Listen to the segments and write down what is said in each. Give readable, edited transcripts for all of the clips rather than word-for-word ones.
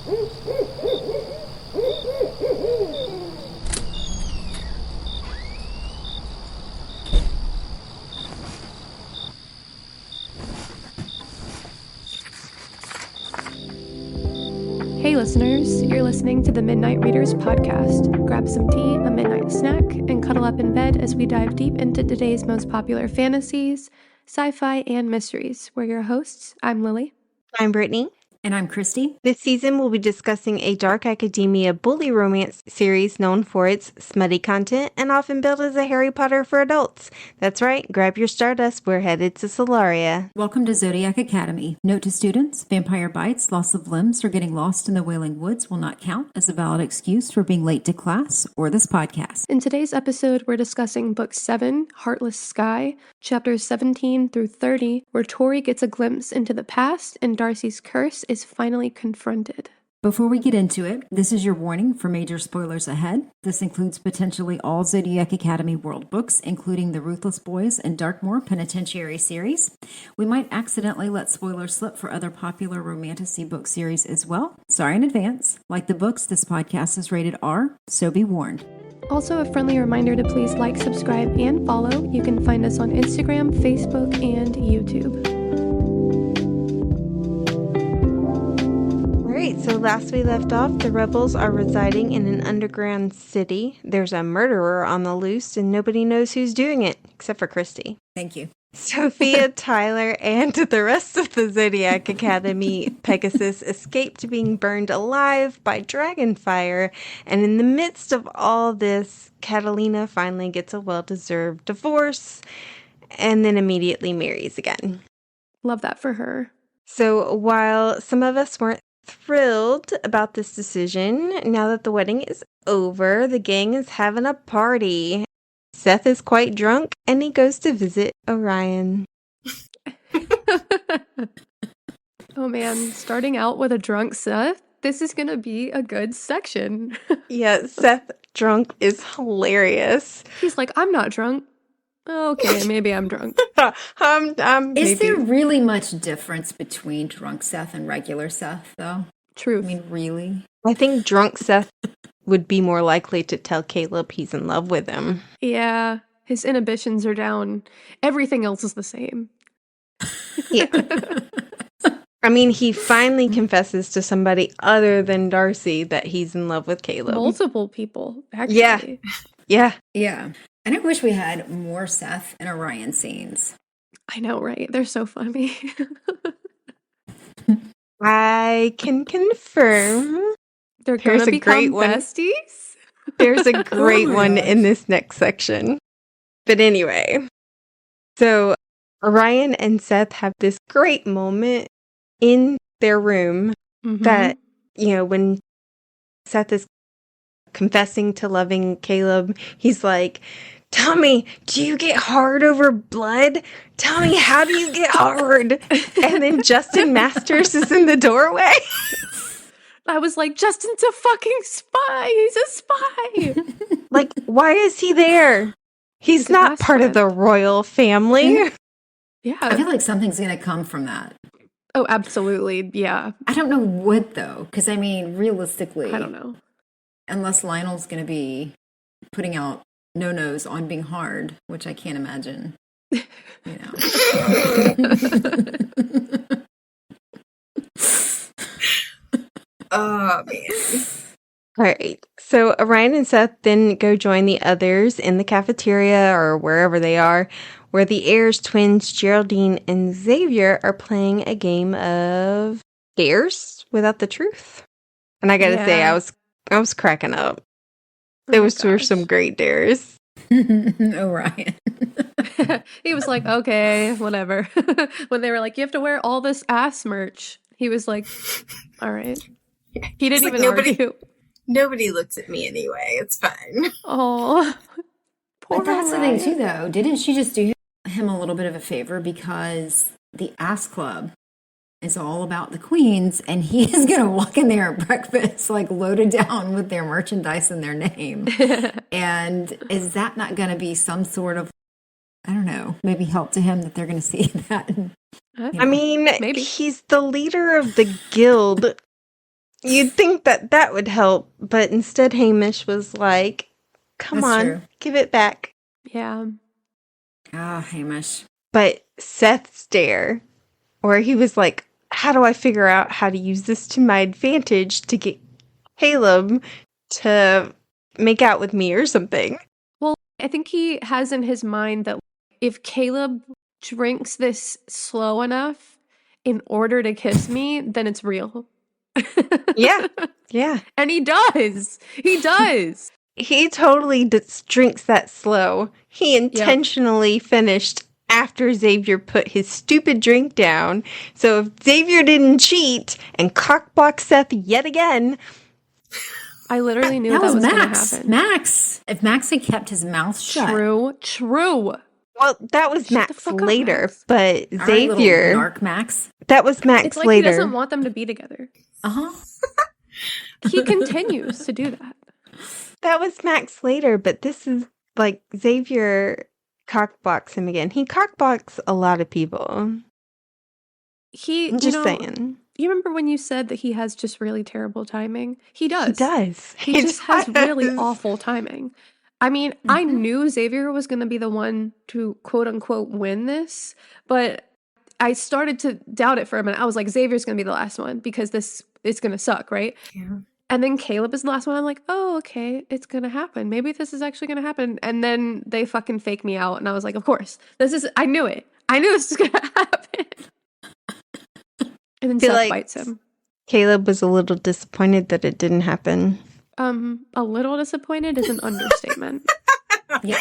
Hey listeners, you're listening to the Midnight Readers podcast. Grab some tea, a midnight snack, and cuddle up in bed as we dive deep into today's most popular fantasies, sci-fi, and mysteries. We're your hosts. I'm Lily. I'm Brittany. And I'm Christy. This season, we'll be discussing a dark academia bully romance series known for its smutty content and often billed as a Harry Potter for adults. That's right, grab your Stardust, we're headed to Solaria. Welcome to Zodiac Academy. Note to students, vampire bites, loss of limbs, or getting lost in the Wailing Woods will not count as a valid excuse for being late to class or this podcast. In today's episode, we're discussing Book 7, Heartless Sky, chapters 17 through 30, where Tori gets a glimpse into the past and Darcy's curse is finally confronted. Before we get into it, this is your warning for major spoilers ahead. This includes potentially all Zodiac Academy world books, including the Ruthless Boys and Darkmoor Penitentiary series. We might accidentally let spoilers slip for other popular romantasy book series as well. Sorry in advance. Like the books, this podcast is rated R, so be warned. Also, a friendly reminder to please like, subscribe, and follow. You can find us on Instagram, Facebook, and YouTube. Alright, so last we left off, the rebels are residing in an underground city. There's a murderer on the loose, and nobody knows who's doing it, except for Christy. Thank you. Sophia, Tyler, and the rest of the Zodiac Academy Pegasus escaped being burned alive by dragonfire, and in the midst of all this, Catalina finally gets a well-deserved divorce, and then immediately marries again. Love that for her. So while some of us weren't thrilled about this decision, now that the wedding is over, the gang is having a party. Seth is quite drunk, and he goes to visit Orion. Oh man, starting out with a drunk Seth, this is gonna be a good section. Yeah, Seth drunk is hilarious. He's like, I'm not drunk. Okay, maybe I'm drunk. Is there really much difference between drunk Seth and regular Seth, though? Truth. I mean, really? I think drunk Seth would be more likely to tell Caleb he's in love with him. Yeah, his inhibitions are down. Everything else is the same. Yeah. I mean, he finally confesses to somebody other than Darcy that he's in love with Caleb. Multiple people, actually. Yeah. And I wish we had more Seth and Orion scenes. I know, right? They're so funny. I can confirm. They're gonna become besties? There's a great one in this next section. But anyway, so Orion and Seth have this great moment in their room that, you know, when Seth is confessing to loving Caleb, he's like, tell me, do you get hard over blood? Tell me, how do you get hard? And then Justin Masters is in the doorway. I was like, Justin's a fucking spy. He's a spy. Like, why is he there? He's not part of the royal family. Yeah. I feel like something's going to come from that. Oh, absolutely. Yeah. I don't know what, though, because, I mean, realistically, I don't know. Unless Lionel's going to be putting out no-nos on being hard, which I can't imagine, you know. Oh, man. All right. So Orion and Seth then go join the others in the cafeteria or wherever they are, where the Ayers twins, Geraldine and Xavier, are playing a game of Dares Without the Truth. And I gotta say, I was cracking up. There were some great dares. Orion. He was like, okay, whatever. When they were like, you have to wear all this ass merch, he was like, all right. He didn't even argue. Nobody looks at me anyway. It's fine. Oh, but that's the thing too, though. Didn't she just do him a little bit of a favor because the Ass Club is all about the queens, and he is going to walk in there at breakfast, like loaded down with their merchandise and their name. And is that not going to be some sort of, I don't know, maybe help to him that they're going to see that? I mean, maybe he's the leader of the guild. You'd think that would help, but instead Hamish was like, come That's on, true. give it back. Yeah. Ah, Hamish. But Seth's dare, where he was like, how do I figure out how to use this to my advantage to get Caleb to make out with me or something? Well, I think he has in his mind that if Caleb drinks this slow enough in order to kiss me, then it's real. Yeah. Yeah. And he does. He does. He totally drinks that slow. He intentionally finished after Xavier put his stupid drink down. So if Xavier didn't cheat and cockblock Seth yet again... I literally knew that was going to happen. Max. If Max had kept his mouth shut. True. Well, that was Max later, Max. But All Xavier... right, narc Max. That was Max it's like later. He doesn't want them to be together. Uh-huh. He continues to do that. That was Max later, but this is like Xavier cockblocks him again. He cockblocks a lot of people. I'm just saying. You remember when you said that he has just really terrible timing? He does. He does. He just has really awful timing. I mean, I knew Xavier was going to be the one to quote unquote win this, but I started to doubt it for a minute. I was like, Xavier's going to be the last one because it's going to suck, right? Yeah. And then Caleb is the last one. I'm like, oh, okay, it's going to happen. Maybe this is actually going to happen. And then they fucking fake me out. And I was like, of course. I knew it. I knew this was going to happen. And then Seth bites him. Caleb was a little disappointed that it didn't happen. A little disappointed is an understatement. Yeah.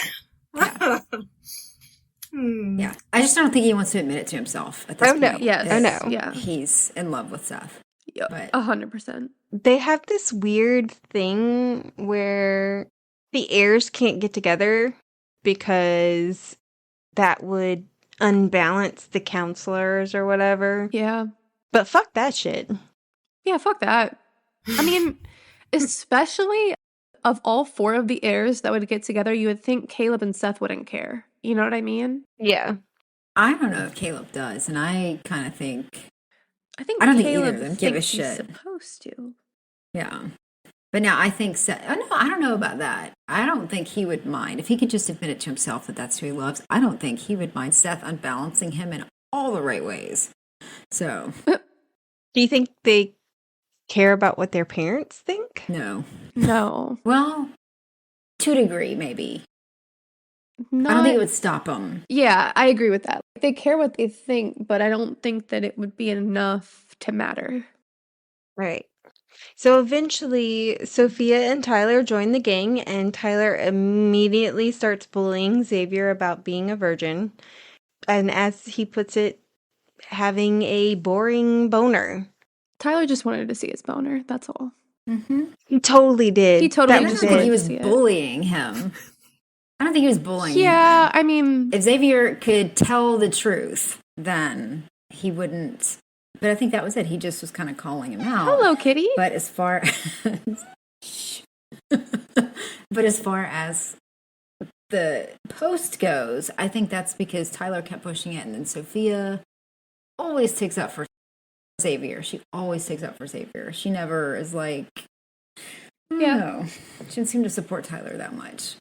Yeah. I just don't think he wants to admit it to himself at this point. No. Yes. Oh, no. Yeah. He's in love with Seth. Yep. But 100%. They have this weird thing where the heirs can't get together because that would unbalance the counselors or whatever. Yeah. But fuck that shit. Yeah, fuck that. I mean, especially of all four of the heirs that would get together, you would think Caleb and Seth wouldn't care. You know what I mean? Yeah. I don't know if Caleb does, and I kind of think... I don't Caleb think either of them give a he's shit. Supposed to. Yeah. But now I think Seth... Oh, no, I don't know about that. I don't think he would mind. If he could just admit it to himself that that's who he loves, I don't think he would mind Seth unbalancing him in all the right ways. So... Do you think they care about what their parents think? No. Well, to a degree, maybe. not, I don't think it would stop them. Yeah, I agree with that. They care what they think, but I don't think that it would be enough to matter. Right. So eventually, Sophia and Tyler join the gang, and Tyler immediately starts bullying Xavier about being a virgin. And as he puts it, having a boring boner. Tyler just wanted to see his boner, that's all. Mm-hmm. He totally did. He totally I don't just think wanted he to was see it. bullying him. I don't think he was bullying him. Yeah, I mean... If Xavier could tell the truth, then he wouldn't. But I think that was it. He just was kind of calling him out. Hello, kitty. But as far as the post goes, I think that's because Tyler kept pushing it, and then Sophia always takes up for Xavier. She always takes up for Xavier. She never is like, no. She didn't seem to support Tyler that much.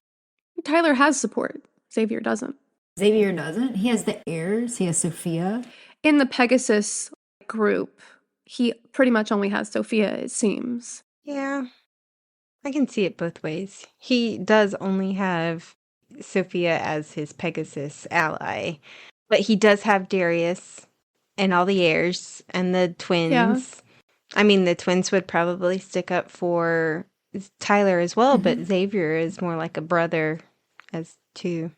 Tyler has support. Xavier doesn't. Xavier doesn't. He has the heirs. He has Sophia. In the Pegasus group, he pretty much only has Sophia, it seems. Yeah. I can see it both ways. He does only have Sophia as his Pegasus ally, but he does have Darius and all the heirs and the twins. Yeah. I mean, the twins would probably stick up for Tyler as well, but Xavier is more like a brother as too.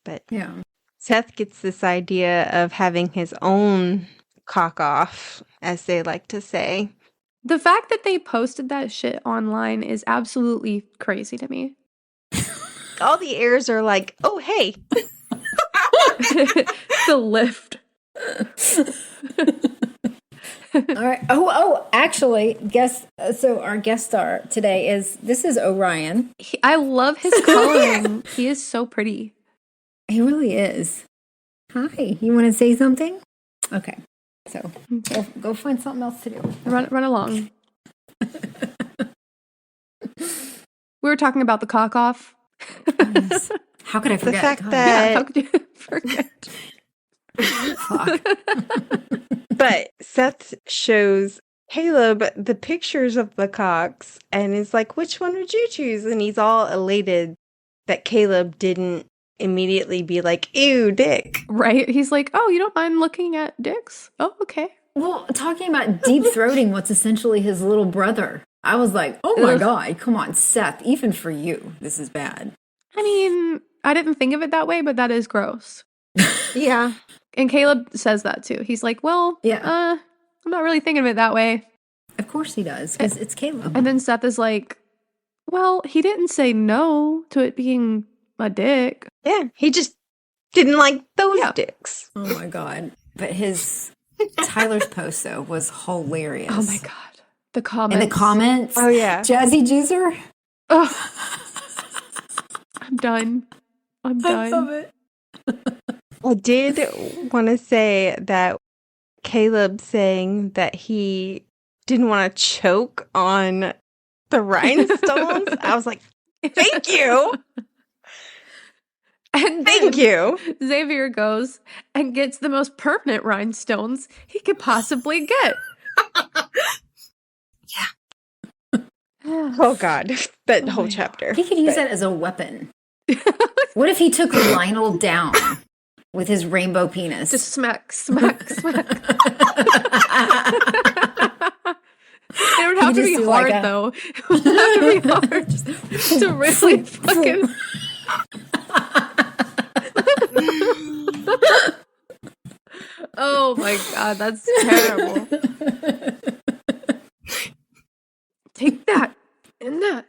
But yeah, Seth gets this idea of having his own cock off, as they like to say. The fact that they posted that shit online is absolutely crazy to me. All the heirs are like, oh, hey. The lift. All right. Actually, so our guest star today is Orion. I love his coloring. He is so pretty. He really is. Hi. You want to say something? Okay. So go find something else to do. Run along. We were talking about the cock off. Yes. How could I forget? The fact God. that... Yeah, how could you forget? Fuck. But Seth shows Caleb the pictures of the cocks and is like, which one would you choose? And he's all elated that Caleb didn't immediately be like, ew, dick. Right? He's like, oh, you don't mind looking at dicks? Oh, okay. Well, talking about deep throating what's essentially his little brother, I was like, oh my God, come on, Seth, even for you, this is bad. I mean, I didn't think of it that way, but that is gross. Yeah. And Caleb says that too. He's like, well, I'm not really thinking of it that way. Of course he does, because it's Caleb. And then Seth is like, well, he didn't say no to it being a dick. Yeah. He just didn't like those dicks. Oh my God. But Tyler's post, though, was hilarious. Oh my God. The comments. In the comments. Oh, yeah. Jazzy Juicer. Oh. I'm done. I love it. I did want to say that Caleb saying that he didn't want to choke on the rhinestones. I was like, thank you. And thank you. Xavier goes and gets the most permanent rhinestones he could possibly get. Oh, God. That whole chapter. He could use that as a weapon. What if he took Lionel down with his rainbow penis? Just smack, smack, smack. It would have to be hard, though. It would have to be hard to really fucking... Oh my God, that's terrible. Take that and that.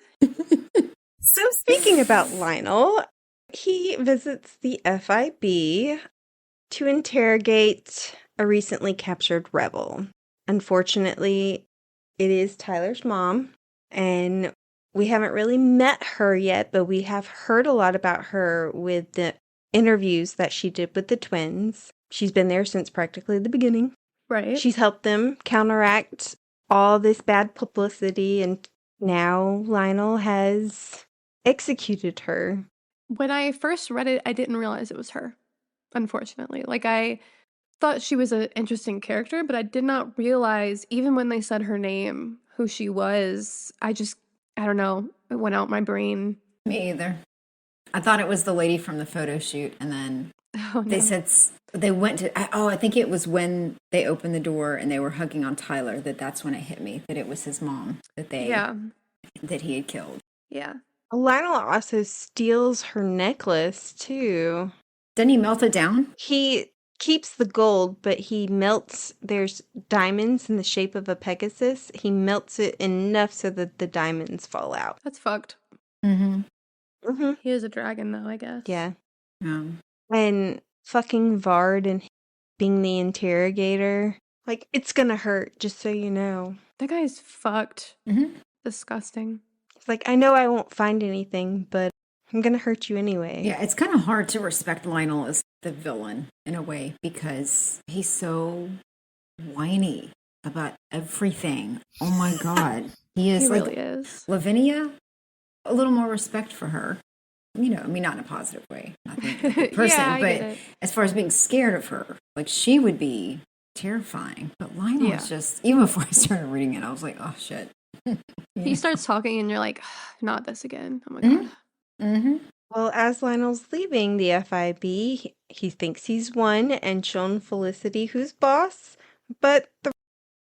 So speaking about Lionel, he visits the FIB to interrogate a recently captured rebel. Unfortunately, it is Tyler's mom, and we haven't really met her yet, but we have heard a lot about her with the interviews that she did with the twins. She's been there since practically the beginning. Right. She's helped them counteract all this bad publicity, and now Lionel has executed her. When I first read it, I didn't realize it was her, unfortunately. Like, I thought she was an interesting character, but I did not realize, even when they said her name, who she was. I don't know, it went out my brain. Me either. I thought it was the lady from the photo shoot, and then they said they went to, I think it was when they opened the door and they were hugging on Tyler, that's when it hit me, that it was his mom that he had killed. Yeah. Lionel also steals her necklace, too. Didn't he melt it down? He keeps the gold, but he melts, there's diamonds in the shape of a Pegasus. He melts it enough so that the diamonds fall out. That's fucked. Mm-hmm. Mm-hmm. He is a dragon, though, I guess. Yeah. And fucking Vard and being the interrogator. Like, it's gonna hurt, just so you know. That guy's fucked. Mm-hmm. Disgusting. It's like, I know I won't find anything, but I'm gonna hurt you anyway. Yeah, it's kind of hard to respect Lionel as the villain in a way because he's so whiny about everything. Oh my God. He is. He like, really is. Lavinia, a little more respect for her. You know, I mean, not in a positive way, not being a good person, Yeah, but as far as being scared of her, like she would be terrifying. But Lionel is just, even before I started reading it, I was like, oh shit. He starts talking and you're like, not this again. Oh my God. Mm-hmm. Well, as Lionel's leaving the FIB, he thinks he's won and shown Felicity who's boss, but the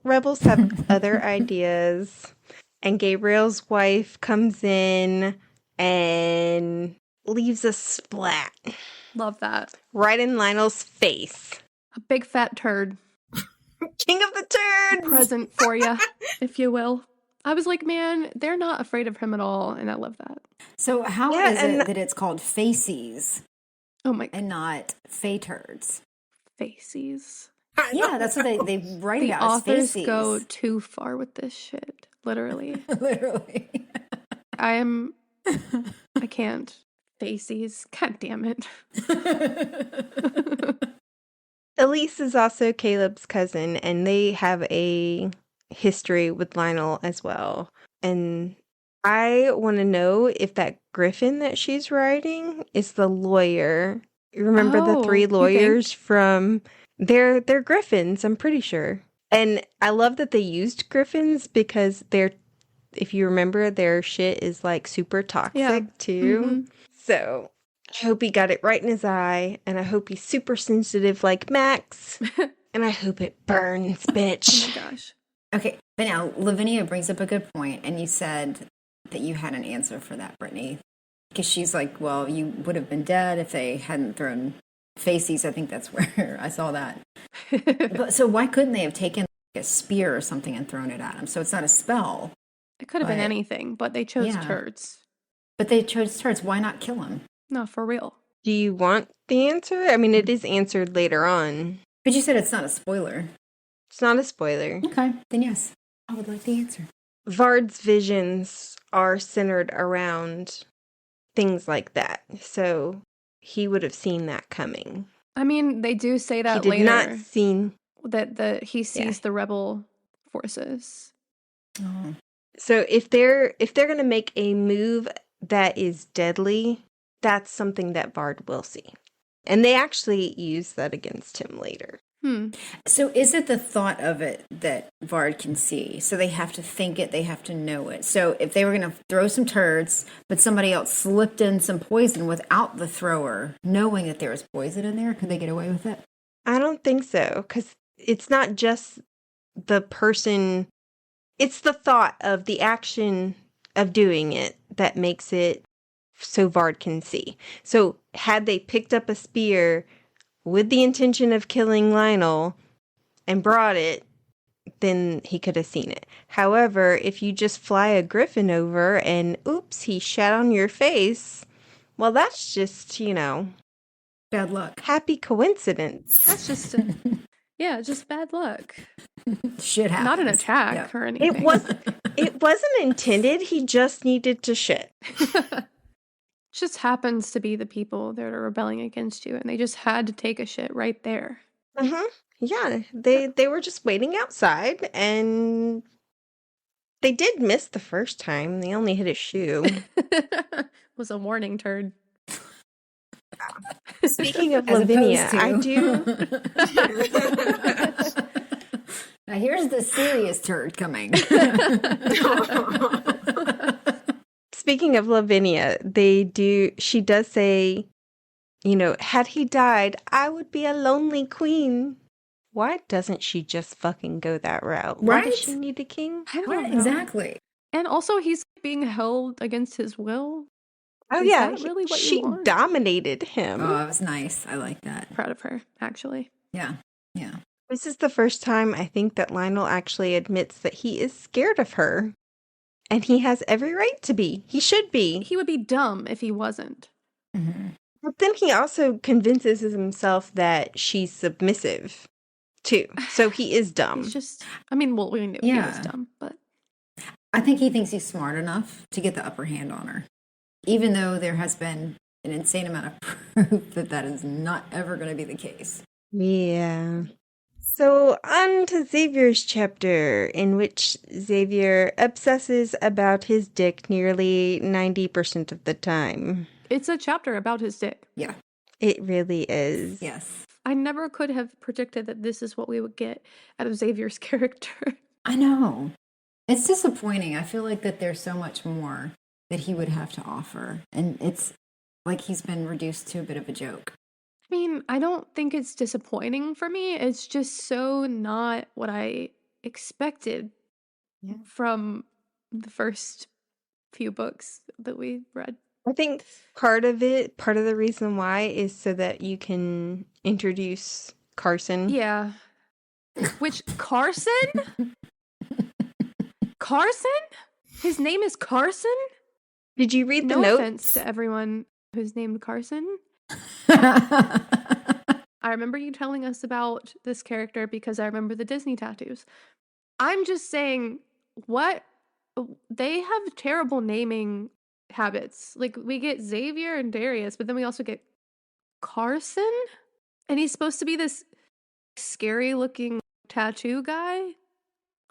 rebels have other ideas. And Gabriel's wife comes in and leaves a splat. Love that. Right in Lionel's face. A big fat turd. King of the turds! Present for you, if you will. I was like, man, they're not afraid of him at all, and I love that. So how is it that it's called faces? Oh my God. And not faturds? Faces. Yeah, that's what they write The about. authors faces. go too far with this shit. Literally. Literally. I can't. Faces. God damn it. Elise is also Caleb's cousin, and they have a history with Lionel as well. And I want to know if that griffin that she's riding is the lawyer. You remember the three You think? lawyers from they're griffins, I'm pretty sure. And I love that they used griffins because they're, if you remember, their shit is like super toxic too. Mm-hmm. So I hope he got it right in his eye, and I hope he's super sensitive like Max, and I hope it burns, Oh bitch. my gosh. Okay, but now Lavinia brings up a good point, and you said that you had an answer for that, Brittany. Because she's like, well, you would have been dead if they hadn't thrown faces. I think that's where I saw that. But so why couldn't they have taken a spear or something and thrown it at him? So it's not a spell. It could have been But- anything, but they chose Yeah. turds. But they chose turds. Why not kill him? No, for real. Do you want the answer? I mean, it is answered later on. But you said it's not a spoiler. It's not a spoiler. Okay, then yes. I would like the answer. Vard's visions are centered around things like that. So he would have seen that coming. I mean, they do say He that did later not see. that he sees the rebel forces. Oh. So if they're going to make a move that is deadly, that's something that Vard will see. And they actually use that against him later. So is it the thought of it that Vard can see? So they have to think it, they have to know it. So if they were going to throw some turds, but somebody else slipped in some poison without the thrower, knowing that there was poison in there, could they get away with it? I don't think so, because it's not just the person, it's the thought of the action of doing it that makes it so Vard can see. So had they picked up a spear with the intention of killing Lionel and brought it, then he could have seen it. However, if you just fly a griffin over and oops, he shat on your face, well, that's just, Bad luck. happy coincidence. That's just, just bad luck. Shit happens. Not an attack or anything. It wasn't intended. He just needed to shit. Just happens to be the people that are rebelling against you, and they just had to take a shit right there. Yeah, they were just waiting outside, and they did miss the first time. They only hit a shoe. Was a warning turd. Speaking of As Lavinia, opposed to- I do. Now here's the serious turd coming. Speaking of Lavinia, she does say, had he died, I would be a lonely queen. Why doesn't she just fucking go that route? Why does Right? she need a king? I don't What? know. Exactly. And also, he's being held against his will. Oh Is yeah, that really what you she want? dominated him. Oh, that was nice. I like that. Proud of her, actually. Yeah. Yeah. This is the first time I think that Lionel actually admits that he is scared of her. And he has every right to be. He should be. He would be dumb if he wasn't. Mm-hmm. But then he also convinces himself that she's submissive, too. So he is dumb. He's just, we knew he was Yeah. dumb, but I think he thinks he's smart enough to get the upper hand on her, even though there has been an insane amount of proof that is not ever going to be the case. Yeah. So on to Xavier's chapter, in which Xavier obsesses about his dick nearly 90% of the time. it's a chapter about his dick. Yeah. It really is. Yes. I never could have predicted that this is what we would get out of Xavier's character. I know. It's disappointing. I feel like that there's so much more that he would have to offer. And it's like he's been reduced to a bit of a joke. I mean, I don't think it's disappointing for me. It's just so not what I expected from the first few books that we read. I think part of the reason why is so that you can introduce Carson. Yeah. Which, Carson? Carson? His name is Carson? Did you read the No notes? offense to everyone who's named Carson. I remember you telling us about this character because I remember the Disney tattoos. I'm just saying, what? They have terrible naming habits. Like, we get Xavier and Darius, but then we also get Carson? And he's supposed to be this scary-looking tattoo guy?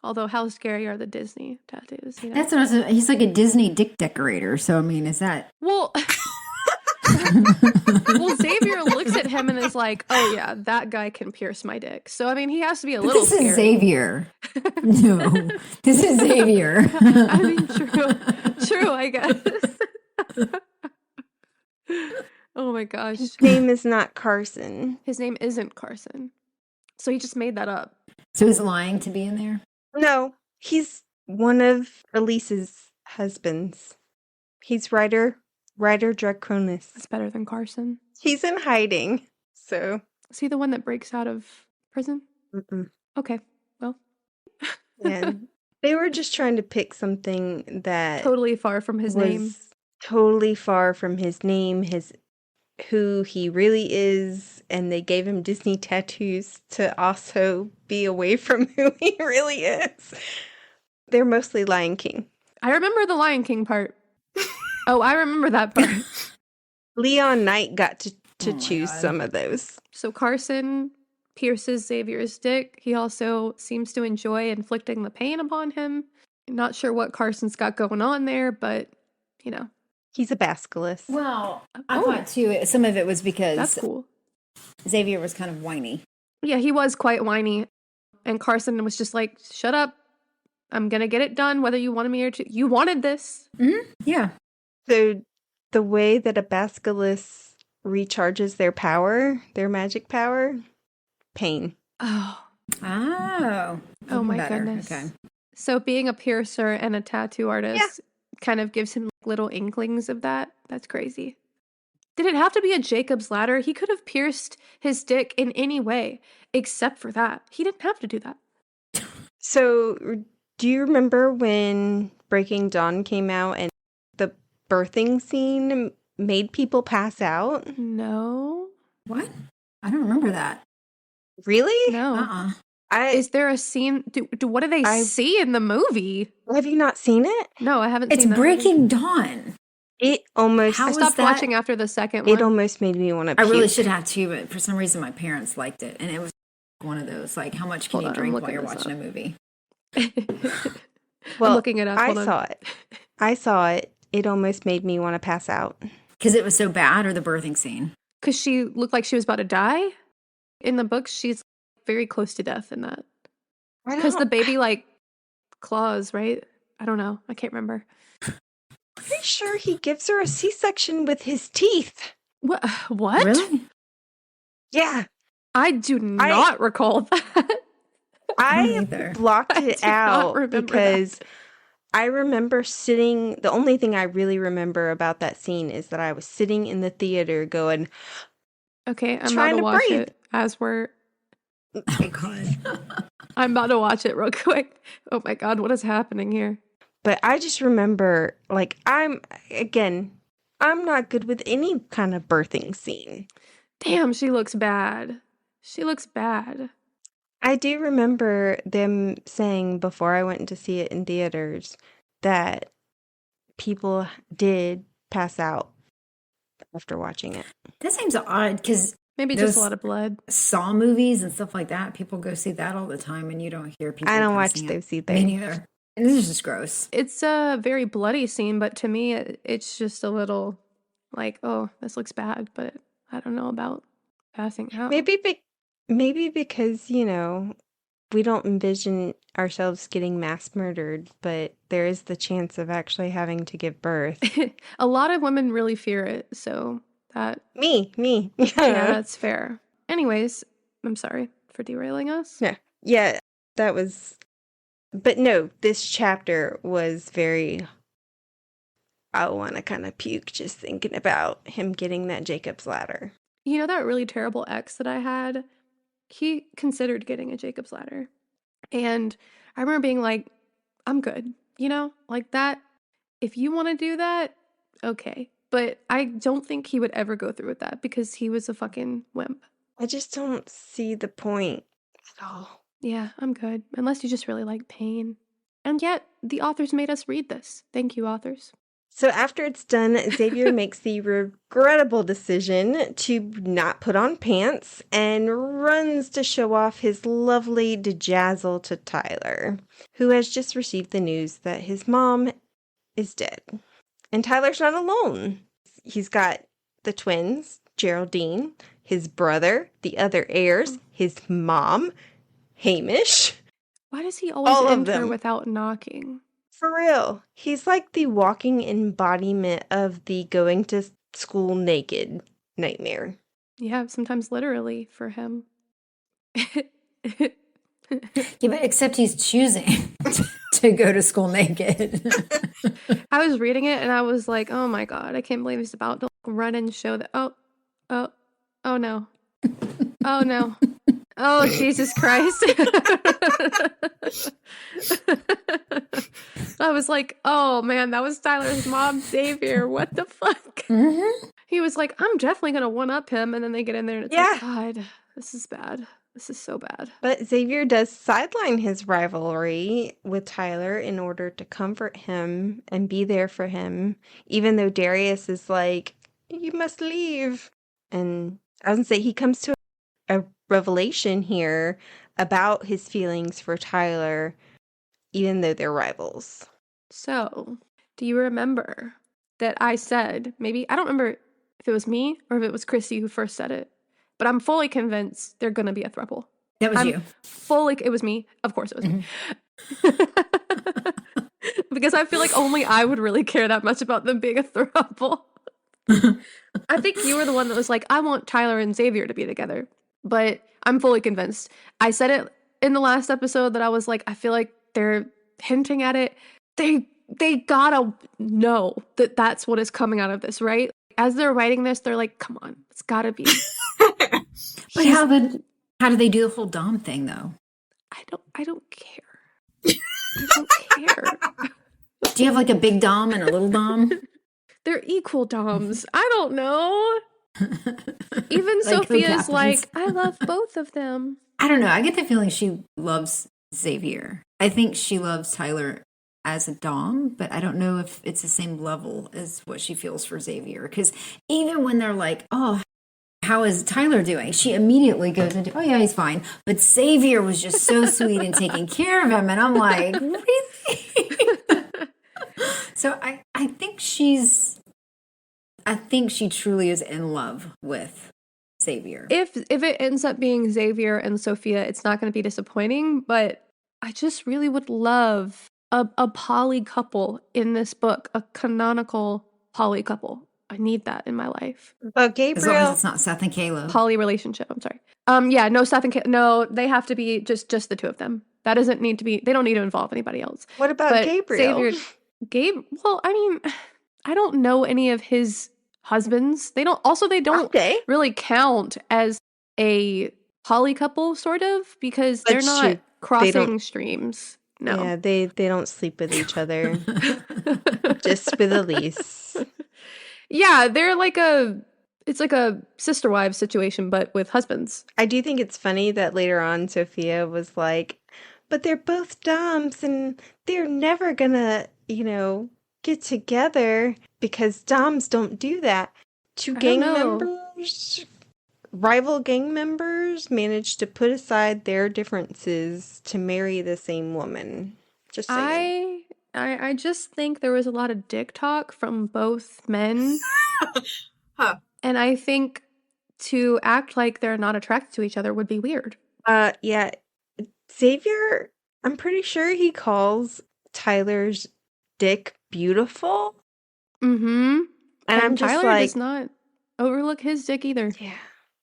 Although, how scary are the Disney tattoos? You know? That's what I was. He's like a Disney dick decorator. So I mean, is that? Well, well, Xavier looks at him and is like, "Oh yeah, that guy can pierce my dick." So I mean, he has to be a little. This is scary. Xavier. No, this is Xavier. I mean, true. I guess. Oh my gosh. His name is not Carson. His name isn't Carson. So he just made that up. So he's lying to be in there? No, he's one of Elise's husbands. He's Ryder Draconis. That's better than Carson. He's in hiding, so. Is he the one that breaks out of prison? Mm-mm. Okay, well. Yeah. They were just trying to pick something that totally far from his name. Totally far from his name, who he really is, and they gave him Disney tattoos to also be away from who he really is. They're mostly Lion King. I remember the Lion King part. Oh, I remember that part. Leon Knight got to choose some of those. So Carson pierces Xavier's dick. He also seems to enjoy inflicting the pain upon him. Not sure what Carson's got going on there, but, you know. He's a basilisk. Well, I thought too, some of it was because that's cool. Xavier was kind of whiny. Yeah, he was quite whiny. And Carson was just like, shut up. I'm going to get it done, whether you wanted me or you wanted this. Mm-hmm. Yeah. So the way that a basilisk recharges their power, their magic power, pain. Oh. Oh. Oh my better. goodness. Okay. So being a piercer and a tattoo artist kind of gives him little inklings of that. That's crazy. Did it have to be a Jacob's ladder? He could have pierced his dick in any way except for that. He didn't have to do that. So do you remember when Breaking Dawn came out and the birthing scene made people pass out? No. What? I don't remember that. Really? No. Uh-uh. Is there a scene? What do they see in the movie? Have you not seen it? No, I haven't It's seen that Breaking movie. Dawn. It almost... I stopped watching after the second one. It almost made me want to I puke. really should have too, but for some reason my parents liked it. And it was one of those, like, how much can you drink while you're watching a movie? Well, I'm looking it up. Hold on. I saw it. It almost made me want to pass out. Because it was so bad, or the birthing scene? Because she looked like she was about to die. In the books, she's very close to death in that. Because the baby, like, claws, right? I don't know. I can't remember. Pretty sure he gives her a C-section with his teeth. What? Really? Yeah. I do not recall that. I blocked it out because that. I remember sitting... The only thing I really remember about that scene is that I was sitting in the theater going... Okay, I'm about to watch it as we're... Oh, my God. I'm about to watch it real quick. Oh, my God. What is happening here? But I just remember, like, I'm not good with any kind of birthing scene. Damn, she looks bad. She looks bad. I do remember them saying before I went to see it in theaters that people did pass out after watching it. That seems odd because maybe just a lot of blood. Saw movies and stuff like that. People go see that all the time, and you don't hear people. I don't watch those either. Me neither. And this is just gross. It's a very bloody scene, but to me, it's just a little like, oh, this looks bad, but I don't know about passing out. Maybe because, you know, we don't envision ourselves getting mass murdered, but there is the chance of actually having to give birth. A lot of women really fear it, so that... Me. Yeah, that's fair. Anyways, I'm sorry for derailing us. Yeah, that was... But no, this chapter was very... I want to kind of puke just thinking about him getting that Jacob's ladder. You know that really terrible ex that I had? He considered getting a Jacob's ladder. And I remember being like, I'm good. You know, like that. If you want to do that, okay. But I don't think he would ever go through with that because he was a fucking wimp. I just don't see the point at all. Yeah, I'm good. Unless you just really like pain. And yet, the authors made us read this. Thank you, authors. So after it's done, Xavier makes the regrettable decision to not put on pants and runs to show off his lovely dejazzle to Tyler, who has just received the news that his mom is dead. And Tyler's not alone. He's got the twins, Geraldine, his brother, the other heirs, his mom, Hamish. Why does he always All of enter them. without knocking? For real. He's like the walking embodiment of the going to school naked nightmare. Yeah, sometimes literally for him. Yeah, but except he's choosing to go to school naked. I was reading it and I was like, oh my God, I can't believe he's about to run and show that. Oh no. Oh no. Oh, Jesus Christ. I was like, oh man, that was Tyler's mom, Xavier. What the fuck? Mm-hmm. He was like, I'm definitely going to one-up him. And then they get in there and it's like, God, this is bad. This is so bad. But Xavier does sideline his rivalry with Tyler in order to comfort him and be there for him, even though Darius is like, you must leave. And I was going to say, he comes to a revelation here about his feelings for Tyler, even though they're rivals. So, do you remember that I said, maybe, I don't remember if it was me or if it was Christy who first said it, but I'm fully convinced they're going to be a throuple. That was you. It was me. Of course it was me. Because I feel like only I would really care that much about them being a throuple. I think you were the one that was like, I want Tyler and Xavier to be together. But I'm fully convinced. I said it in the last episode that I was like, I feel like they're hinting at it. They gotta know that that's what is coming out of this, right? As they're writing this, they're like, come on, it's gotta be. But how do they do the whole Dom thing though? I don't care. I don't care. Do you have like a big Dom and a little Dom? They're equal Doms. I don't know. Even Like Sophia's like, I love both of them. I don't know. I get the feeling she loves Xavier. I think she loves Tyler as a Dom, but I don't know if it's the same level as what she feels for Xavier. Because even when they're like, oh, how is Tyler doing? She immediately goes into, oh yeah, he's fine. But Xavier was just so sweet and taking care of him. And I'm like, really? So I think she truly is in love with Xavier. If it ends up being Xavier and Sophia, it's not going to be disappointing, but I just really would love a poly couple in this book, a canonical poly couple. I need that in my life. But Gabriel, as long as it's not Seth and Caleb. Poly relationship, I'm sorry. Yeah, no Seth and Caleb. No, they have to be just the two of them. That doesn't need to be, they don't need to involve anybody else. What about But Gabriel? Well, I mean, I don't know any of his husbands. They don't really count as a poly couple, sort of, because they're not crossing streams. No. Yeah, they don't sleep with each other. Just with Elise. Yeah, they're like it's like a sister wives situation, but with husbands. I do think it's funny that later on Sophia was like, but they're both Doms and they're never gonna, get together because Doms don't do that. Rival gang members managed to put aside their differences to marry the same woman. Just saying. I just think there was a lot of dick talk from both men. Huh. And I think to act like they're not attracted to each other would be weird. Yeah. Xavier, I'm pretty sure he calls Tyler's dick beautiful. Mm-hmm. And I'm just Tyler like, does not overlook his dick either. Yeah.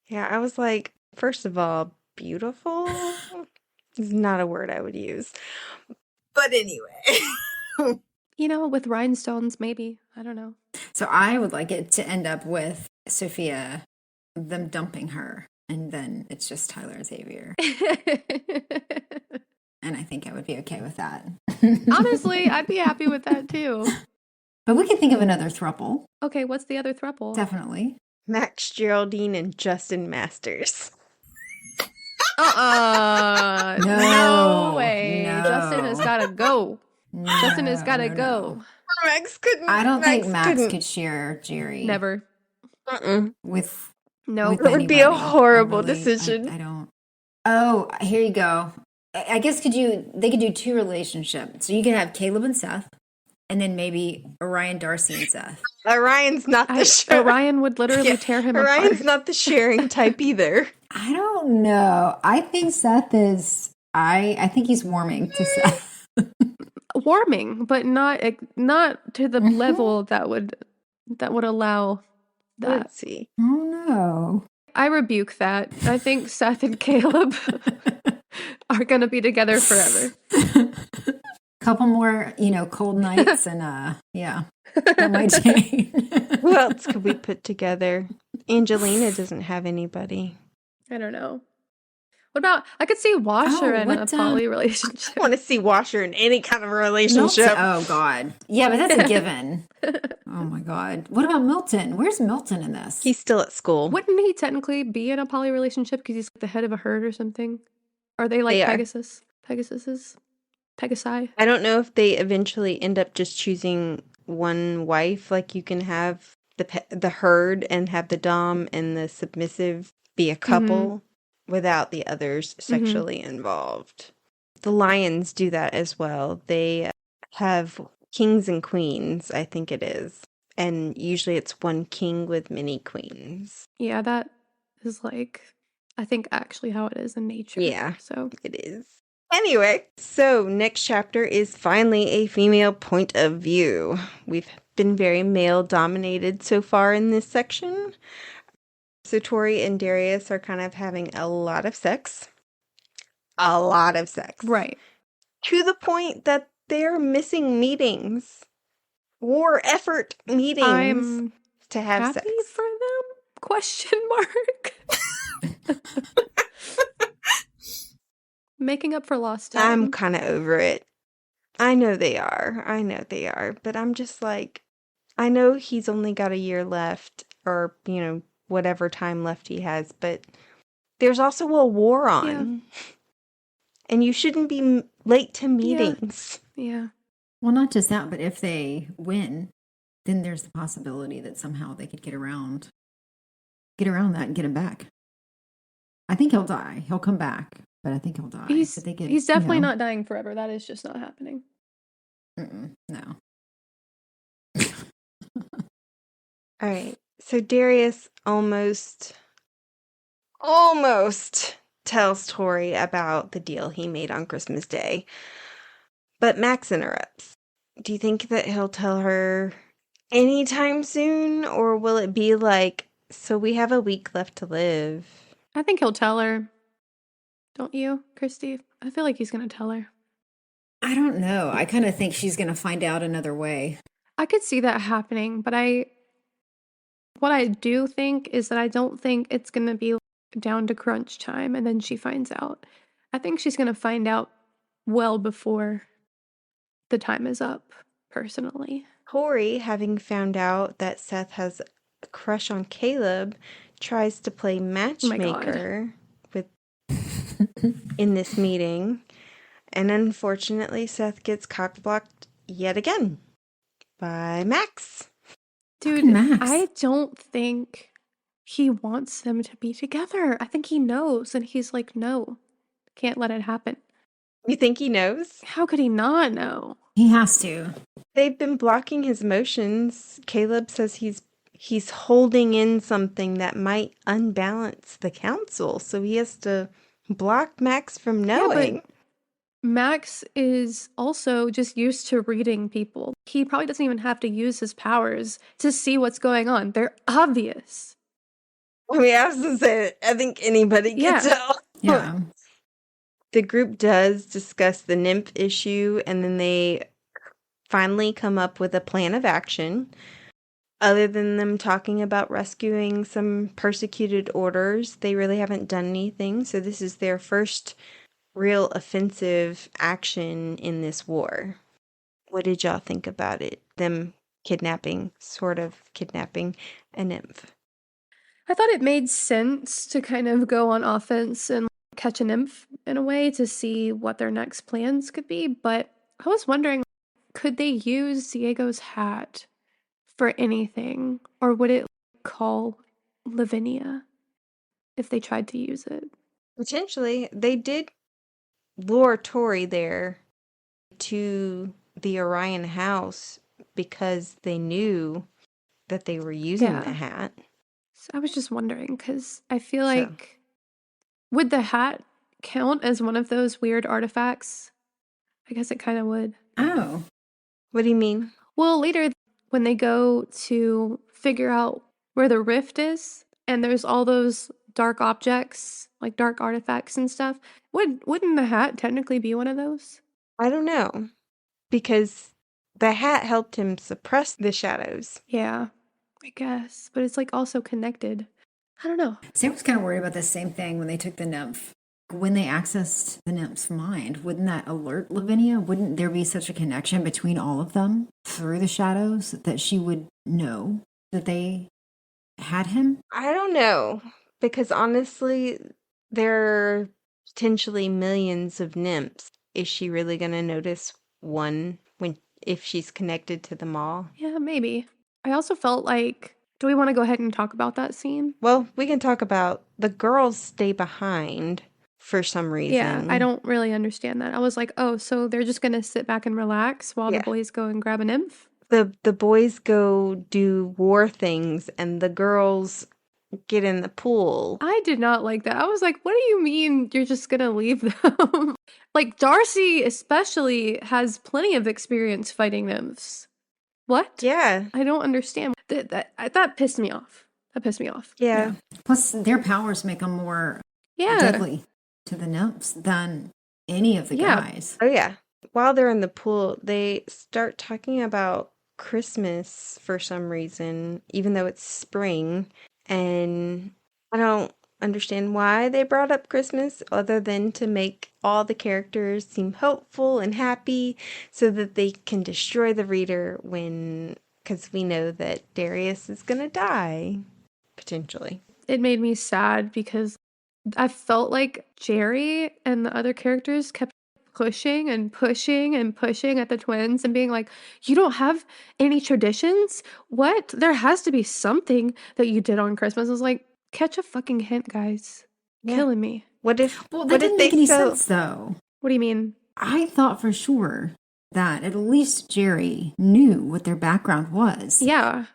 Yeah, I was like, first of all, beautiful is not a word I would use. But anyway. With rhinestones, maybe. I don't know. So I would like it to end up with Sophia, them dumping her, and then it's just Tyler and Xavier. And I think I would be okay with that. Honestly, I'd be happy with that too. But we can think of another throuple. Okay, what's the other throuple? Definitely. Max Geraldine and Justin Masters. No way. No. Justin has got to go. Justin has got to go. Max couldn't. I don't think Max couldn't. could share Jerry. Never. With No. with It would be a anybody. horrible decision. I don't. Oh, here you go. I guess they could do two relationships. So you could have Caleb and Seth, and then maybe Orion, Darcy, and Seth. Orion's not the sharing. Orion would literally tear him Orion's apart. not the sharing type either. I don't know. I think Seth is. I think he's warming to Seth. Warming, but not to the level that would allow that. Let's see. Oh no. I rebuke that. I think Seth and Caleb are going to be together forever. Couple more, cold nights and yeah. That might change. Who else could we put together? Angelina doesn't have anybody. I don't know. What about, I could see Washer in a poly relationship. I want to see Washer in any kind of relationship. Oh, God. Yeah, but that's a given. Oh, my God. What about Milton? Where's Milton in this? He's still at school. Wouldn't he technically be in a poly relationship because he's the head of a herd or something? Are they like They are. Pegasus? Pegasi? I don't know if they eventually end up just choosing one wife. Like you can have the herd and have the dom and the submissive be a couple without the others sexually involved. The lions do that as well. They have kings and queens, I think it is. And usually it's one king with many queens. Yeah, that is I think actually how it is in nature. Yeah. So It is. Anyway, so next chapter is finally a female point of view. We've been very male dominated so far in this section. So Tori and Darius are kind of having a lot of sex. A lot of sex. right. To the point that they're missing meetings. War effort meetings I'm to have happy sex. for them? Question mark. Making up for lost time. I'm kind of over it. I know they are. But I'm just like, I know he's only got a year left or, whatever time left he has. But there's also a war on. Yeah. And you shouldn't be late to meetings. Yeah. Well, not just that, but if they win, then there's the possibility that somehow they could get around that and get him back. I think he'll die. He'll come back, but I think he'll die. He's But they get, definitely not dying forever. That is just not happening. No. All right. So Darius almost tells Tori about the deal he made on Christmas Day. But Max interrupts. Do you think that he'll tell her anytime soon? Or will it be like, so we have a week left to live? I think he'll tell her. Don't you, Christy? I feel like he's going to tell her. I don't know. I kind of think she's going to find out another way. I could see that happening, but what I do think is that I don't think it's going to be down to crunch time and then she finds out. I think she's going to find out well before the time is up, personally. Tori, having found out that Seth has a crush on Caleb, tries to play matchmaker in this meeting. And unfortunately, Seth gets cock-blocked yet again by Max. Dude, Max. I don't think he wants them to be together. I think he knows, and he's like, no, can't let it happen. You think he knows? How could he not know? He has to. They've been blocking his emotions. Caleb says he's holding in something that might unbalance the council, so he has to block Max from knowing. Yeah, but Max is also just used to reading people. He probably doesn't even have to use his powers to see what's going on. They're obvious. I mean, I was gonna say, I think anybody can Yeah. tell. Yeah. The group does discuss the nymph issue, and then they finally come up with a plan of action. Other than them talking about rescuing some persecuted orders, they really haven't done anything. So this is their first real offensive action in this war. What did y'all think about it? Them sort of kidnapping a nymph. I thought it made sense to kind of go on offense and catch a nymph in a way to see what their next plans could be. But I was wondering, could they use Diego's hat for anything? Or would it call Lavinia if they tried to use it? Potentially, they did lure Tori there to the Orion house because they knew that they were using the Yeah. hat. So I was just wondering, because I feel So- like, would the hat count as one of those weird artifacts? I guess it kind of would. Oh. What do you mean? Well, later when they go to figure out where the rift is, and there's all those dark objects, like dark artifacts and stuff, wouldn't the hat technically be one of those? I don't know. Because the hat helped him suppress the shadows. Yeah, I guess. But it's like also connected. I don't know. Sam was kind of worried about the same thing when they took the nymph. When they accessed the nymph's mind, wouldn't that alert Lavinia? Wouldn't there be such a connection between all of them through the shadows that she would know that they had him? I don't know. Because honestly, there are potentially millions of nymphs. Is she really going to notice one if she's connected to them all? Yeah, maybe. I also felt like, do we want to go ahead and talk about that scene? Well, we can talk about the girls stay behind for some reason. Yeah, I don't really understand that. I was like, oh, so they're just going to sit back and relax while the Yeah. boys go and grab a nymph? The boys go do war things and the girls get in the pool. I did not like that. I was like, what do you mean you're just going to leave them? Like, Darcy especially has plenty of experience fighting nymphs. What? Yeah. I don't understand. That pissed me off. That pissed me off. Yeah. Plus, their powers make them more Yeah. deadly to the nymphs than any of the Yeah. guys. Oh, yeah. While they're in the pool, they start talking about Christmas for some reason, even though it's spring. And I don't understand why they brought up Christmas other than to make all the characters seem hopeful and happy so that they can destroy the reader because we know that Darius is going to die, potentially. It made me sad because I felt like Jerry and the other characters kept pushing and pushing and pushing at the twins and being like, you don't have any traditions? What? There has to be something that you did on Christmas. I was like, catch a fucking hint, guys. Yeah. Killing me. What if Well, that what didn't if they make any sew- sense, though. What do you mean? I thought for sure that at least Jerry knew what their background was. Yeah.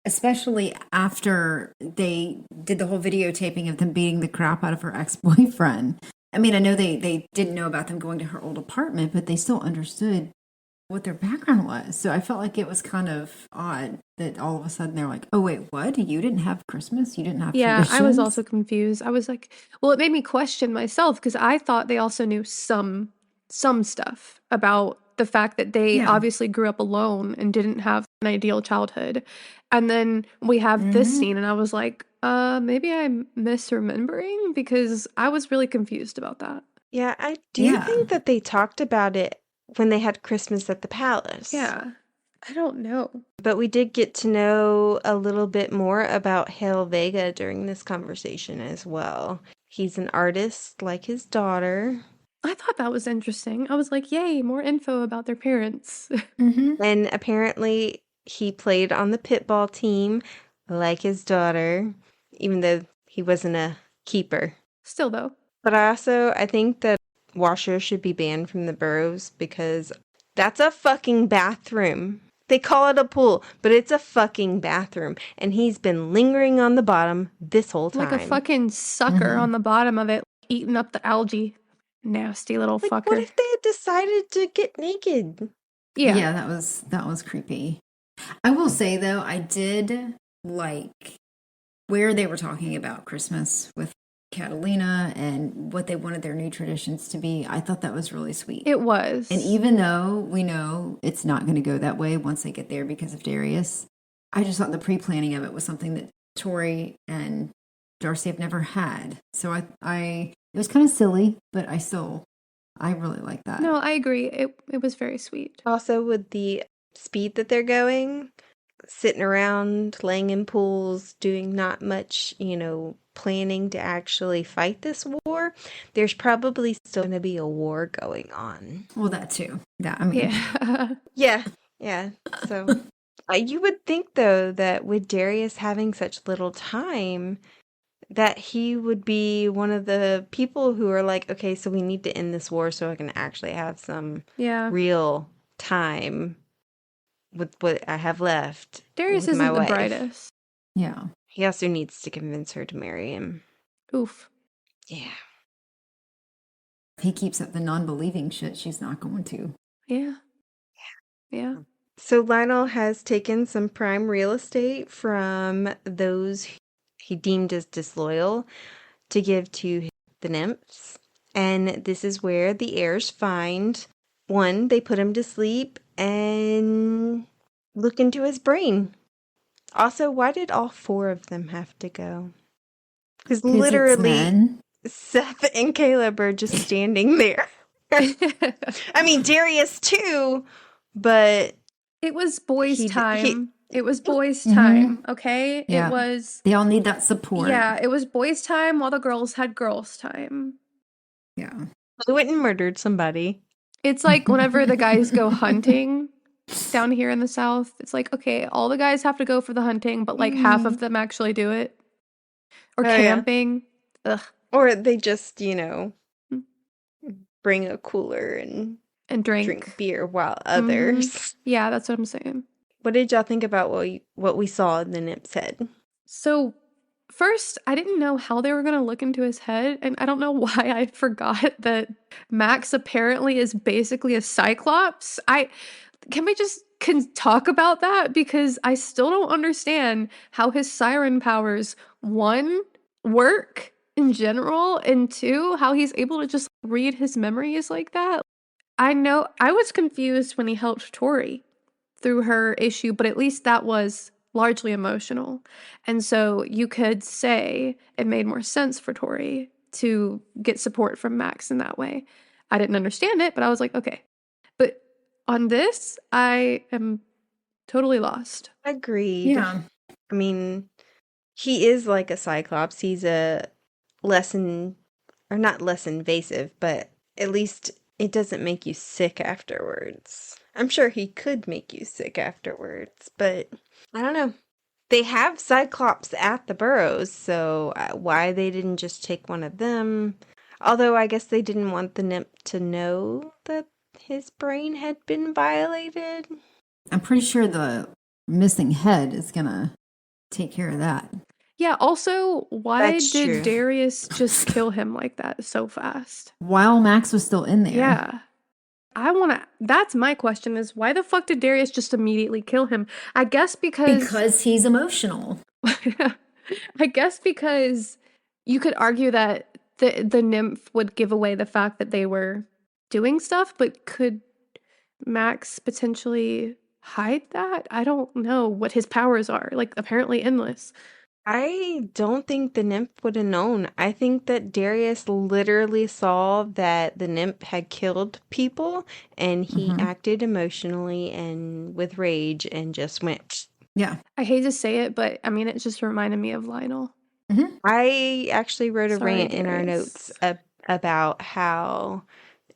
Especially after they did the whole videotaping of them beating the crap out of her ex-boyfriend. I mean, I know they didn't know about them going to her old apartment, but they still understood what their background was. So I felt like it was kind of odd that all of a sudden they're like, oh, wait, what? You didn't have Christmas? You didn't have Yeah, I was traditions?" also confused. I was like, well, it made me question myself because I thought they also knew some stuff about the fact that they Yeah. obviously grew up alone and didn't have an ideal childhood. And then we have this Mhm. scene and I was like, maybe I'm misremembering because I was really confused about that. Yeah, I do Yeah. think that they talked about it when they had Christmas at the palace. Yeah. I don't know. But we did get to know a little bit more about Hale Vega during this conversation as well. He's an artist like his daughter. I thought that was interesting. I was like, yay, more info about their parents. Mhm. And apparently he played on the pitball team like his daughter, even though he wasn't a keeper. Still though. But I think that washers should be banned from the boroughs because that's a fucking bathroom. They call it a pool, but it's a fucking bathroom. And he's been lingering on the bottom this whole time. Like a fucking sucker Mhm. on the bottom of it, eating up the algae. Nasty little Like, fucker. what if they had decided to get naked? Yeah. that was creepy. I will say though, I did like where they were talking about Christmas with Catalina and what they wanted their new traditions to be. I thought that was really sweet. It was. And even though we know it's not going to go that way once they get there because of Darius, I just thought the pre-planning of it was something that Tori and Darcy have never had. So it was kind of silly, but I really like that. No, I agree. It was very sweet. Also, with the speed that they're going, sitting around, laying in pools, doing not much, planning to actually fight this war, there's probably still going to be a war going on. Well, that too. That, I mean, Yeah. So you would think, though, that with Darius having such little time, that he would be one of the people who are like, okay, so we need to end this war so I can actually have some real time with what I have left. Darius with my isn't the wife. brightest. yeah. He also needs to convince her to marry him. Oof. Yeah. If he keeps up the non-believing shit, she's not going to. Yeah. So Lionel has taken some prime real estate from those he deemed as disloyal to give to the nymphs. And this is where the heirs find one, they put him to sleep and look into his brain. Also, why did all 4 of them have to go? Because literally, Seth and Caleb are just standing there. I mean, Darius too, but it was boys' time. It was boys' Mhm. time, okay? Yeah. It was... They all need that support. Yeah, it was boys' time while the girls had girls' time. Yeah. they went and murdered somebody. It's like whenever the guys go hunting down here in the South, it's like, okay, all the guys have to go for the hunting, but like half of them actually do it. Or camping. Yeah. Ugh. Or they just, bring a cooler and drink beer while others. Mm-hmm. Yeah, that's what I'm saying. What did y'all think about what we saw in the nymph's head? So, first, I didn't know how they were going to look into his head, and I don't know why I forgot that Max apparently is basically a cyclops. Can we just talk about that? Because I still don't understand how his siren powers, 1, work in general, and 2, how he's able to just read his memories like that. I know I was confused when he helped Tori through her issue, but at least that was largely emotional. And so you could say it made more sense for Tori to get support from Max in that way. I didn't understand it, but I was like, okay. But on this, I am totally lost. Agreed. Yeah. I mean, he is like a cyclops. He's not less invasive, but at least it doesn't make you sick afterwards. I'm sure he could make you sick afterwards, but I don't know. They have cyclops at the burrows, so why they didn't just take one of them? Although I guess they didn't want the nymph to know that his brain had been violated. I'm pretty sure the missing head is gonna take care of that. Yeah, also, why That's did true. Darius just kill him like that so fast? While Max was still in there. Yeah. That's my question, is why the fuck did Darius just immediately kill him? I guess because he's emotional. I guess because you could argue that the nymph would give away the fact that they were doing stuff, but could Max potentially hide that? I don't know what his powers are. Like, apparently endless. I don't think the nymph would have known. I think that Darius literally saw that the nymph had killed people and he acted emotionally and with rage and just went. Yeah. I hate to say it, but I mean, it just reminded me of Lionel. Mm-hmm. I actually wrote a Sorry, rant in our Darius. notes about how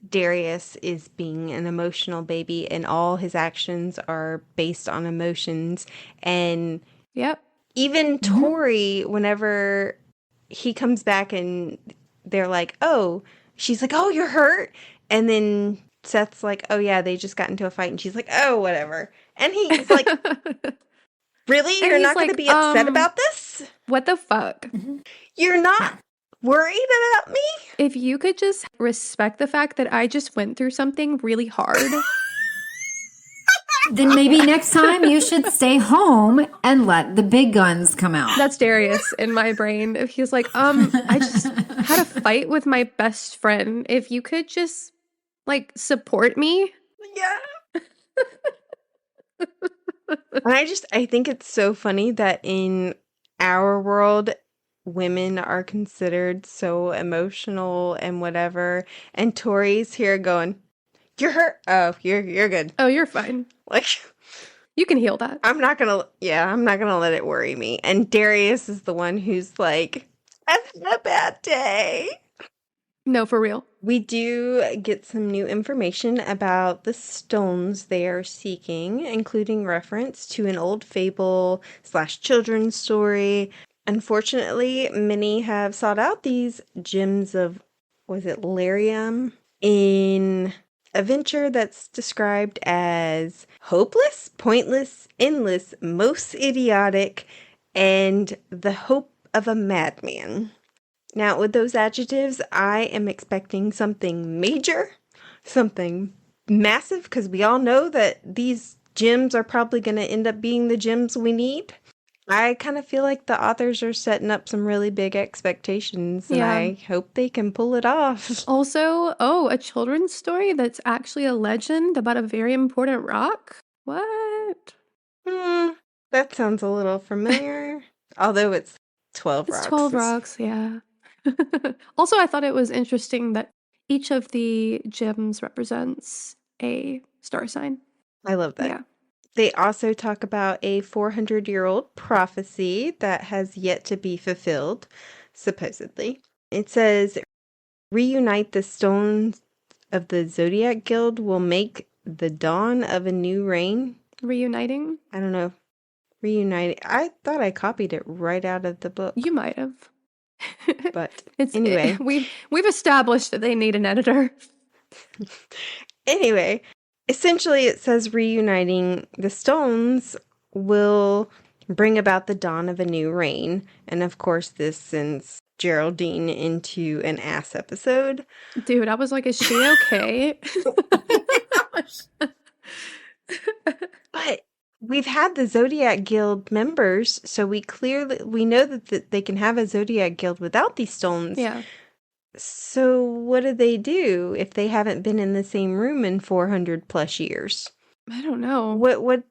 Darius is being an emotional baby and all his actions are based on emotions. And Yep. even Tori, whenever he comes back and they're like, oh, she's like, oh, you're hurt. And then Seth's like, oh, yeah, they just got into a fight. And she's like, oh, whatever. And he's like, really? And You're he's not going to like, be upset about this? What the fuck? You're not worried about me? If you could just respect the fact that I just went through something really hard. Then maybe next time you should stay home and let the big guns come out. That's Darius in my brain. If he's like, I just had a fight with my best friend. If you could just, like, support me. Yeah. And I think it's so funny that in our world, women are considered so emotional and whatever. And Tori's here going, you're hurt. Oh, you're good. Oh, you're fine. Like, you can heal that. I'm not gonna let it worry me. And Darius is the one who's like, having a bad day. No, for real. We do get some new information about the stones they are seeking, including reference to an old fable / children's story. Unfortunately, many have sought out these gems of, was it Lyrium, in a venture that's described as hopeless, pointless, endless, most idiotic, and the hope of a madman. Now, with those adjectives, I am expecting something major, something massive, because we all know that these gems are probably going to end up being the gems we need. I kind of feel like the authors are setting up some really big expectations, and Yeah. I hope they can pull it off. Also, a children's story that's actually a legend about a very important rock? What? That sounds a little familiar, although it's 12 It's rocks. 12 rocks, yeah. Also, I thought it was interesting that each of the gems represents a star sign. I love that. Yeah. They also talk about a 400-year-old prophecy that has yet to be fulfilled, supposedly. It says, reunite the stones of the Zodiac Guild will make the dawn of a new reign. Reuniting? I don't know. Reuniting. I thought I copied it right out of the book. You might have. But anyway. We've established that they need an editor. Anyway, essentially it says reuniting the stones will bring about the dawn of a new reign. And of course, this sends Geraldine into an ass episode. Dude, I was like, is she okay? But we've had the Zodiac Guild members, so we know that they can have a Zodiac Guild without these stones. Yeah. So what do if they haven't been in the same room in 400 plus years? I don't know. What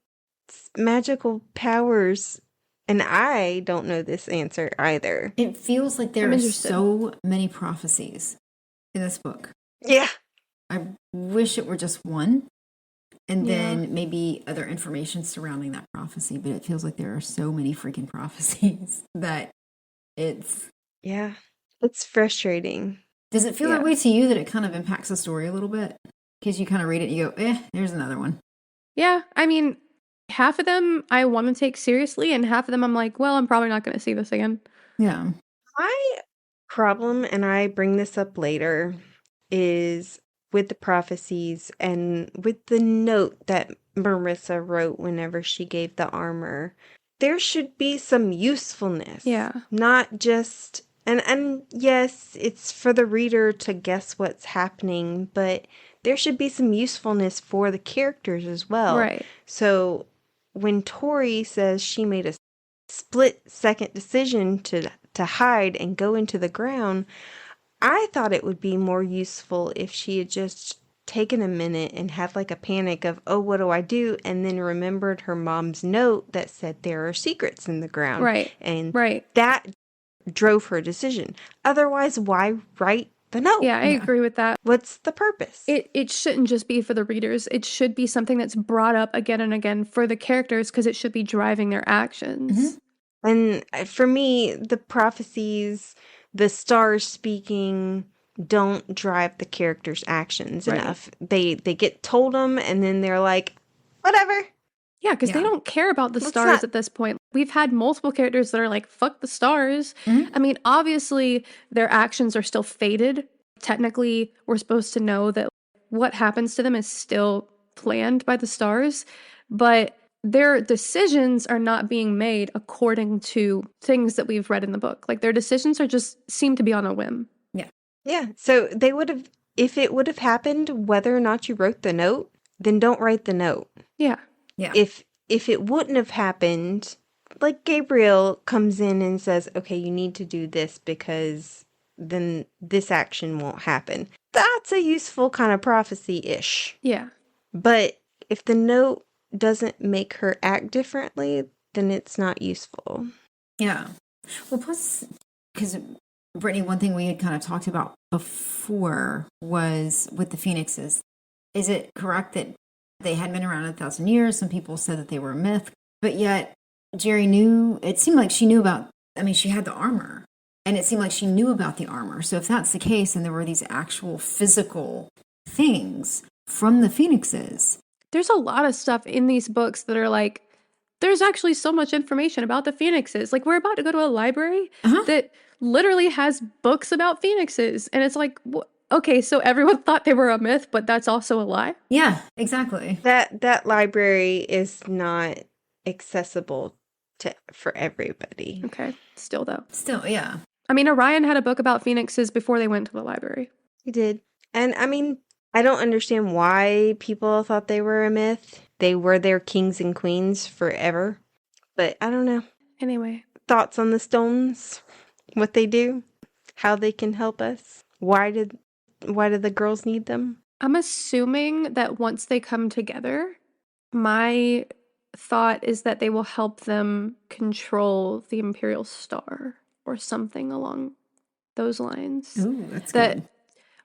magical powers? And I don't know this answer either. It feels like there I'm are interested. so many prophecies in this book. Yeah. I wish it were just one. And Yeah. then maybe other information surrounding that prophecy, but it feels like there are so many freaking prophecies that it's... Yeah. It's frustrating. Does it feel Yeah. that way to you, that it kind of impacts the story a little bit? Because you kind of read it and you go, there's another one. Yeah, I mean, half of them I want to take seriously, and half of them I'm like, well, I'm probably not going to see this again. Yeah. My problem, and I bring this up later, is with the prophecies and with the note that Marissa wrote whenever she gave the armor. There should be some usefulness. Yeah. Not just... And yes, it's for the reader to guess what's happening, but there should be some usefulness for the characters as well. Right. So when Tori says she made a split-second decision to hide and go into the ground, I thought it would be more useful if she had just taken a minute and had like a panic of, oh, what do I do? And then remembered her mom's note that said there are secrets in the ground. Right. And Right. that drove her decision. Otherwise, why write the note? Yeah, I agree with that. What's the purpose? It shouldn't just be for the readers. It should be something that's brought up again and again for the characters, because it should be driving their actions. And for me, the prophecies, the stars speaking, don't drive the characters' actions enough. They get told them, and then they're like, whatever. Yeah, because they don't care about the Let's stars not- at this point. We've had multiple characters that are like, fuck the stars. I mean, obviously, their actions are still fated. Technically, we're supposed to know that what happens to them is still planned by the stars, but their decisions are not being made according to things that we've read in the book. Like, their decisions are just seem to be on a whim. Yeah. So they would have, if it would have happened, whether or not you wrote the note, then don't write the note. Yeah. Yeah. If it wouldn't have happened, like Gabriel comes in and says, okay, you need to do this because then this action won't happen. That's a useful kind of prophecy-ish. Yeah. But if the note doesn't make her act differently, then it's not useful. Yeah. Well, plus, because Brittany, one thing we had kind of talked about before was with the Phoenixes. Is it correct that they had been around 1,000 years? Some people said that they were a myth, but yet Jerry knew, it seemed like she knew about, I mean, she had the armor. And it seemed like she knew about the armor. So if that's the case, and there were these actual physical things from the phoenixes. There's a lot of stuff in these books that are like, there's actually so much information about the phoenixes. Like, we're about to go to a library that literally has books about phoenixes. And it's like, okay, so everyone thought they were a myth, but that's also a lie? Yeah, exactly. That library is not accessible for everybody. Okay, still though. Still, yeah. I mean, Orion had a book about phoenixes before they went to the library. He did. And I mean, I don't understand why people thought they were a myth. They were their kings and queens forever. But I don't know. Anyway. Thoughts on the stones? What they do? How they can help us? Why did the girls need them? I'm assuming that once they come together, my thought is that they will help them control the Imperial Star or something along those lines. Ooh, that's good.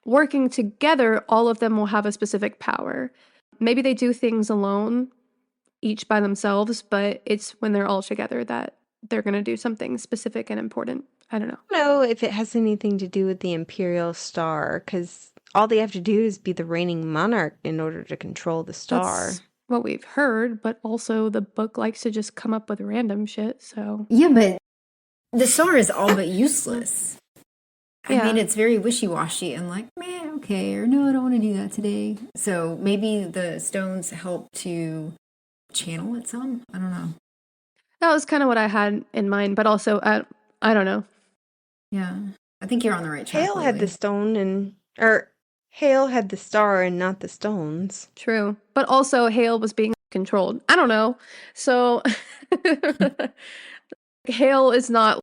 Working together, all of them will have a specific power. Maybe they do things alone, each by themselves, but it's when they're all together that they're going to do something specific and important. I don't know. I don't know if it has anything to do with the Imperial Star, because all they have to do is be the reigning monarch in order to control the star. That's what we've heard, but also the book likes to just come up with random shit, so... Yeah, but the star is all but useless. Yeah. I mean, it's very wishy-washy and like, man, okay, or no, I don't want to do that today. So maybe the stones help to channel it some? I don't know. That was kind of what I had in mind, but also, I don't know. Yeah, I think you're on the right track. Hale had the stone Hale had the star and not the stones. True. But also Hale was being controlled. I don't know. So Hale is not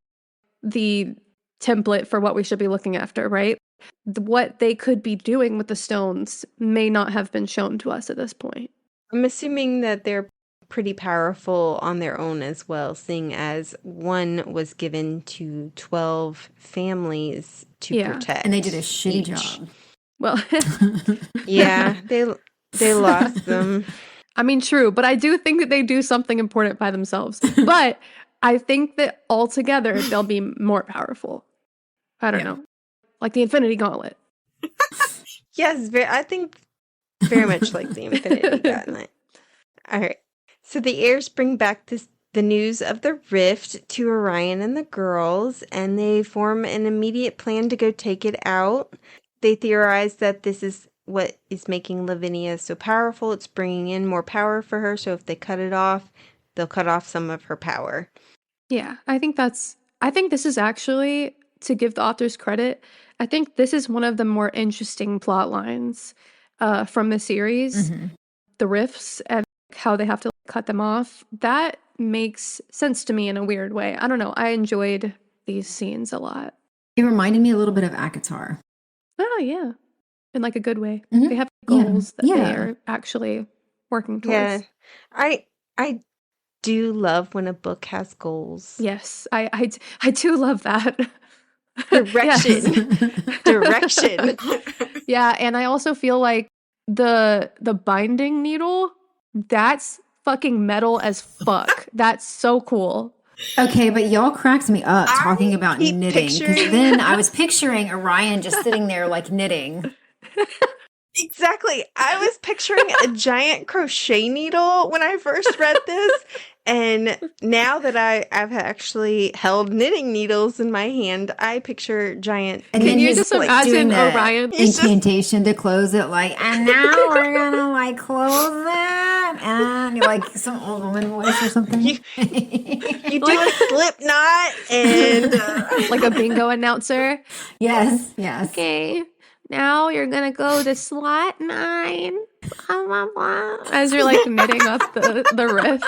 the template for what we should be looking after, right? What they could be doing with the stones may not have been shown to us at this point. I'm assuming that they're pretty powerful on their own as well, seeing as one was given to 12 families to protect. And they did a shitty job. Well, yeah, they lost them. I mean, true, but I do think that they do something important by themselves. But I think that altogether they'll be more powerful. I don't know. Like the Infinity Gauntlet. Yes, I think very much like the Infinity Gauntlet. All right. So the heirs bring back the news of the rift to Orion and the girls, and they form an immediate plan to go take it out. They theorize that this is what is making Lavinia so powerful. It's bringing in more power for her, so if they cut it off, they'll cut off some of her power. Yeah, I think this is actually, to give the authors credit, I think this is one of the more interesting plot lines from the series. Mm-hmm. The rifts and how they have to cut them off. That makes sense to me in a weird way. I don't know. I enjoyed these scenes a lot. It reminded me a little bit of Akatar. Oh, yeah. In like a good way. Mm-hmm. They have goals that they are actually working towards. Yeah. I do love when a book has goals. Yes, I do love that. Direction. Yeah, and I also feel like the binding needle, that's fucking metal as fuck. That's so cool. Okay, but y'all cracked me up talking about knitting, because then I was picturing Orion just sitting there like knitting. Exactly. I was picturing a giant crochet needle when I first read this. And now that I've actually held knitting needles in my hand, I picture giant. And then you just imagine Orion incantation to close it, like, and now we're gonna like close that, and like some old woman voice or something. You do a slip knot and like a bingo announcer. Yes. Okay. Now you're gonna go to slot 9. Blah, blah, blah, as you're like knitting up the rift.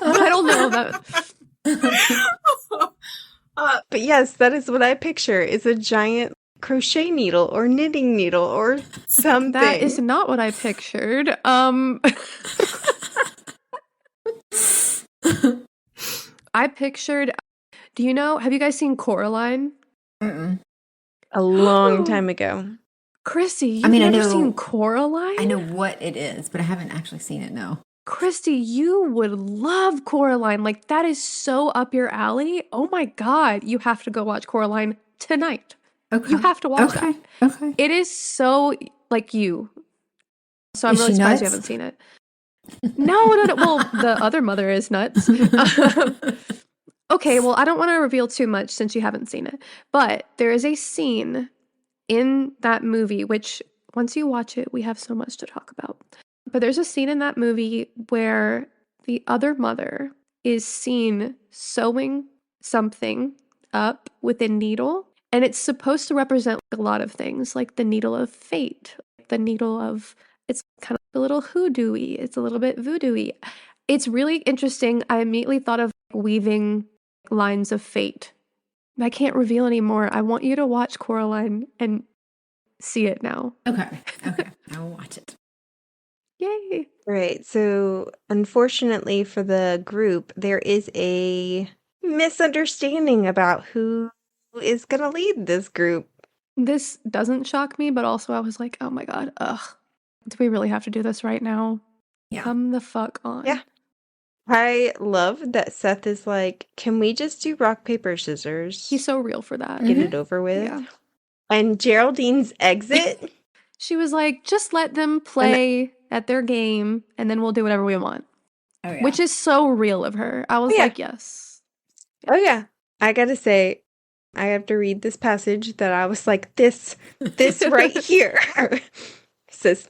I don't know about. But yes, that is what I picture. Is a giant crochet needle or knitting needle or something. That is not what I pictured. I pictured. Do you know? Have you guys seen Coraline? Mm-mm. A long time ago. Chrissy, you've never seen Coraline? I know what it is, but I haven't actually seen it, no. Christy, you would love Coraline. Like, that is so up your alley. Oh my God. You have to go watch Coraline tonight. Okay. You have to watch Okay. that. Okay. It is so like you. So I'm Is really she surprised you nuts? haven't seen it. No. Well, the other mother is nuts. Okay, well, I don't want to reveal too much since you haven't seen it. But there is a scene in that movie, which once you watch it, we have so much to talk about. But there's a scene in that movie where the other mother is seen sewing something up with a needle. And it's supposed to represent a lot of things, like the needle of fate, the needle of, it's kind of a little hoodoo-y, it's a little bit voodoo-y. It's really interesting. I immediately thought of weaving lines of fate. I can't reveal anymore. I want you to watch Coraline and see it now. Okay. I will watch it. Yay. Right. So, unfortunately for the group, there is a misunderstanding about who is going to lead this group. This doesn't shock me, but also I was like, oh my God, do we really have to do this right now? Yeah. Come the fuck on. Yeah. I love that Seth is like, can we just do rock, paper, scissors? He's so real for that. Get it over with. Yeah. And Geraldine's exit. She was like, just let them play at their game and then we'll do whatever we want. Oh, yeah. Which is so real of her. I was Yeah. like, yes. Oh, yeah. I got to say, I have to read this passage that I was like, this right here. Says,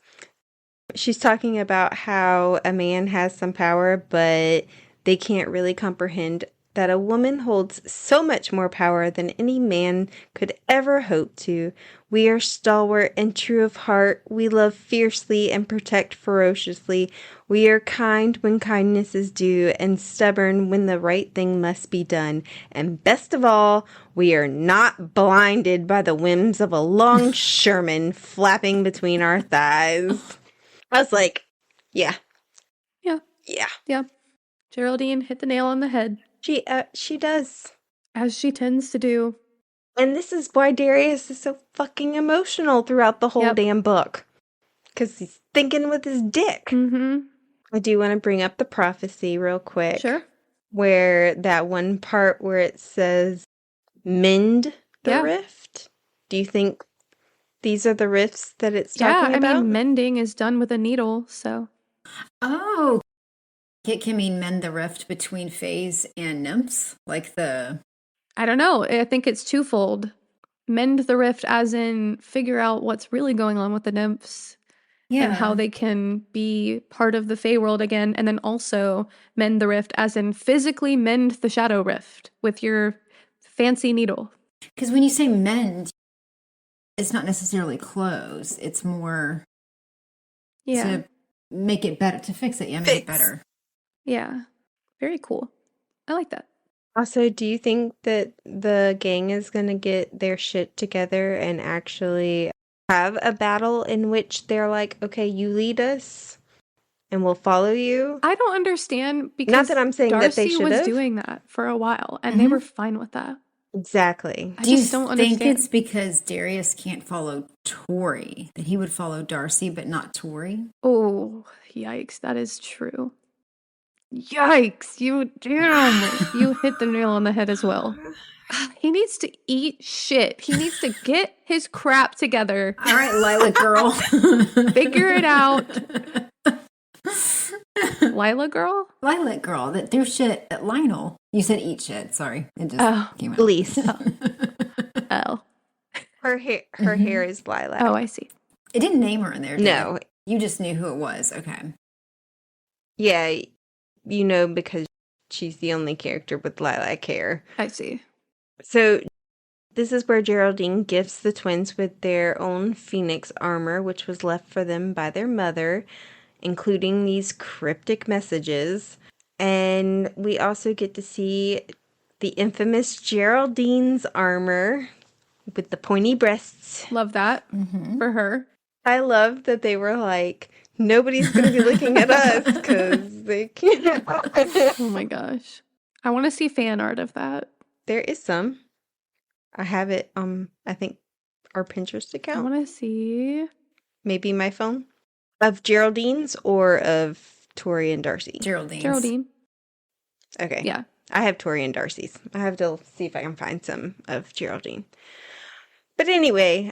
she's talking about how a man has some power, but they can't really comprehend that a woman holds so much more power than any man could ever hope to. We are stalwart and true of heart. We love fiercely and protect ferociously. We are kind when kindness is due and stubborn when the right thing must be done. And best of all, we are not blinded by the whims of a longshoreman flapping between our thighs. I was like, yeah. Yeah. Yeah. Yeah. Geraldine hit the nail on the head. She does. As she tends to do. And this is why Darius is so fucking emotional throughout the whole damn book. Because he's thinking with his dick. Mm-hmm. I do want to bring up the prophecy real quick. Sure. Where that one part where it says, mend the rift. Do you think these are the rifts that it's talking about? Yeah, I mean, mending is done with a needle, so. Oh. It can mean mend the rift between fays and nymphs? Like the... I don't know. I think it's twofold. Mend the rift as in figure out what's really going on with the nymphs. Yeah. And how they can be part of the Fae world again. And then also mend the rift as in physically mend the shadow rift with your fancy needle. Because when you say mend, it's not necessarily close. It's more to make it better, to fix it. Yeah, make it better. Yeah. Very cool. I like that. Also, do you think that the gang is going to get their shit together and actually have a battle in which they're like, okay, you lead us and we'll follow you? I don't understand because not that I'm saying Darcy that they should was doing that for a while and they were fine with that. Exactly. I just don't understand. Do you think it's because Darius can't follow Tori, that he would follow Darcy but not Tori? Oh, yikes. That is true. Yikes. You hit the nail on the head as well. He needs to eat shit. He needs to get his crap together. All right, Lila girl. Figure it out. Lila girl? Lilac girl. That do shit at Lionel. You said eat shit. Sorry. It just came out. Elise. Oh. Her hair is lilac. Oh, I see. It didn't name her in there, did No. it? You just knew who it was. Okay. Yeah, you know, because she's the only character with lilac hair. I see. So this is where Geraldine gifts the twins with their own phoenix armor, which was left for them by their mother, including these cryptic messages. And we also get to see the infamous Geraldine's armor with the pointy breasts. Love that for her. I love that they were like, nobody's going to be looking at us because they can't. Oh my gosh. I want to see fan art of that. There is some. I have it I think our Pinterest account. I want to see. Maybe my phone. Of Geraldine's or of Tori and Darcy? Geraldine. Okay. Yeah. I have Tori and Darcy's. I have to see if I can find some of Geraldine. But anyway,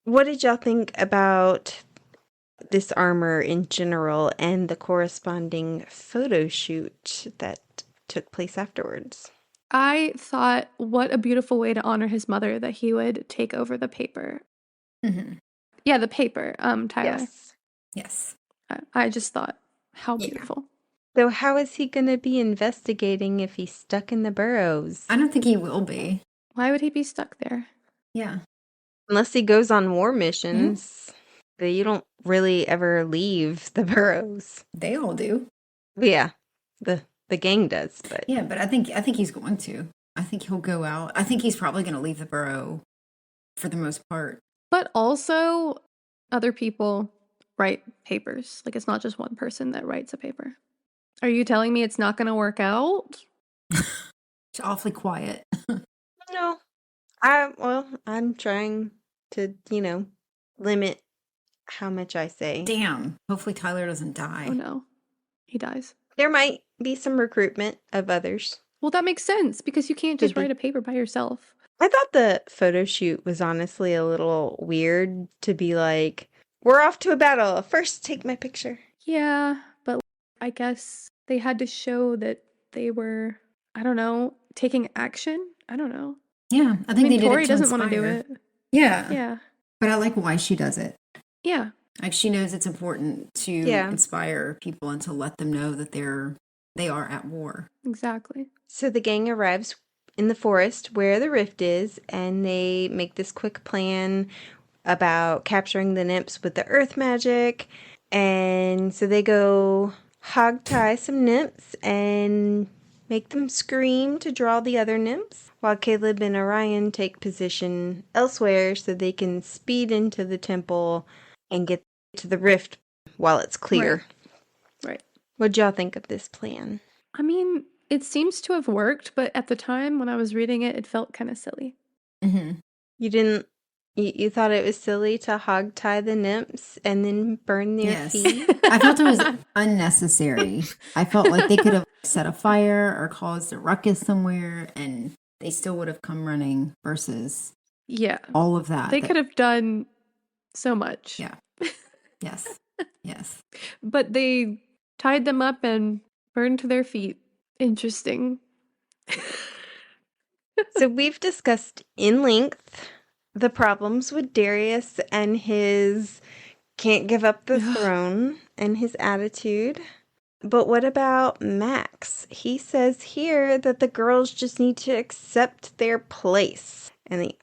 what did y'all think about this armor in general and the corresponding photo shoot that took place afterwards? I thought, what a beautiful way to honor his mother that he would take over the paper. Mm-hmm. Yeah, the paper, Tyler. Yes. I just thought, how Yeah. beautiful. So how is he going to be investigating if he's stuck in the burrows? I don't think he will be. Why would he be stuck there? Yeah. Unless he goes on war missions. But you don't really ever leave the burrows. They all do. Yeah, the gang does, but Yeah, but I think he's going to. I think he'll go out. I think he's probably going to leave the burrow for the most part. But also, other people write papers. Like, it's not just one person that writes a paper. Are you telling me it's not going to work out? It's awfully quiet. no. I'm trying to, limit how much I say. Damn. Hopefully Tyler doesn't die. Oh no, he dies. There might be some recruitment of others. Well, that makes sense because you can't just Could be. write a paper by yourself. I thought the photo shoot was honestly a little weird to be like, we're off to a battle. First, take my picture. Yeah, but I guess they had to show that they were, I don't know, taking action. I don't know. Yeah, I think they did Tori it to doesn't want to do inspire. it. Yeah. Yeah. But I like why she does it. Yeah. Like she knows it's important to inspire people and to let them know that they are at war. Exactly. So the gang arrives in the forest where the rift is, and they make this quick plan about capturing the nymphs with the earth magic. And so they go hog tie some nymphs and make them scream to draw the other nymphs, while Caleb and Orion take position elsewhere so they can speed into the temple and get to the rift while it's clear. Right. What'd y'all think of this plan? I mean, it seems to have worked, but at the time when I was reading it, it felt kind of silly. Mm-hmm. You thought it was silly to hog tie the nymphs and then burn their feet? I felt it was unnecessary. I felt like they could have set a fire or caused a ruckus somewhere and they still would have come running versus all of that. They could have done so much. Yeah. Yes. Yes. But they tied them up and burned their feet. Interesting. So we've discussed in length the problems with Darius and his can't give up the throne and his attitude. But what about Max? He says here that the girls just need to accept their place. And the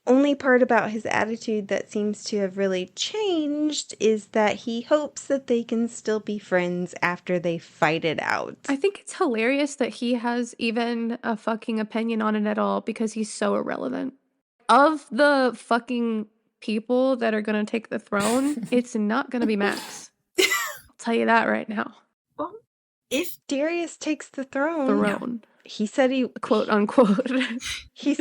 only part about his attitude that seems to have really changed is that he hopes that they can still be friends after they fight it out. I think it's hilarious that he has even a fucking opinion on it at all because he's so irrelevant. Of the fucking people that are going to take the throne, it's not going to be Max. I'll tell you that right now. Well, if Darius takes the throne, he said quote unquote. He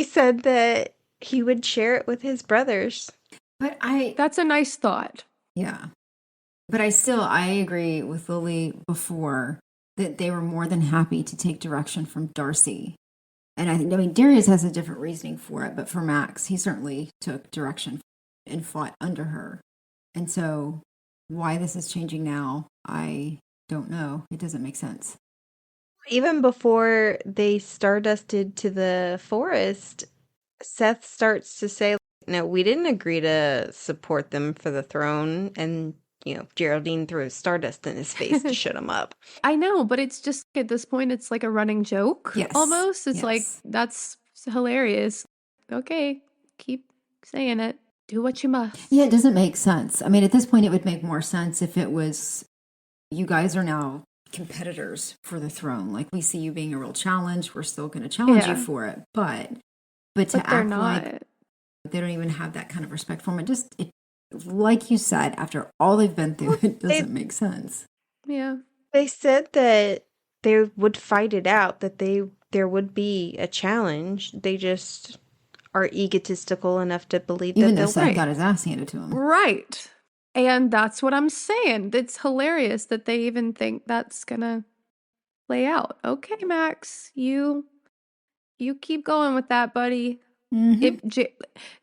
said that he would share it with his brothers. But that's a nice thought. Yeah. But I agree with Lily before that they were more than happy to take direction from Darcy. And Darius has a different reasoning for it, but for Max, he certainly took direction and fought under her. And so why this is changing now, I don't know. It doesn't make sense. Even before they stardusted to the forest, Seth starts to say, no, we didn't agree to support them for the throne. And, Geraldine throws stardust in his face to shut him up. I know, but it's just at this point, it's like a running joke. Yes. Almost. It's like, that's hilarious. Okay, keep saying it. Do what you must. Yeah, it doesn't make sense. I mean, at this point, it would make more sense if it was, you guys are now competitors for the throne. Like, we see you being a real challenge. We're still going to challenge you for it. But to act like they don't even have that kind of respect for him, it like you said, after all they've been through, it doesn't make sense. Yeah. They said that they would fight it out, that there would be a challenge. They just are egotistical enough to believe even that though Seth got his ass handed to him. Right. And that's what I'm saying. It's hilarious that they even think that's gonna play out. Okay, Max, you keep going with that, buddy. Mhm. If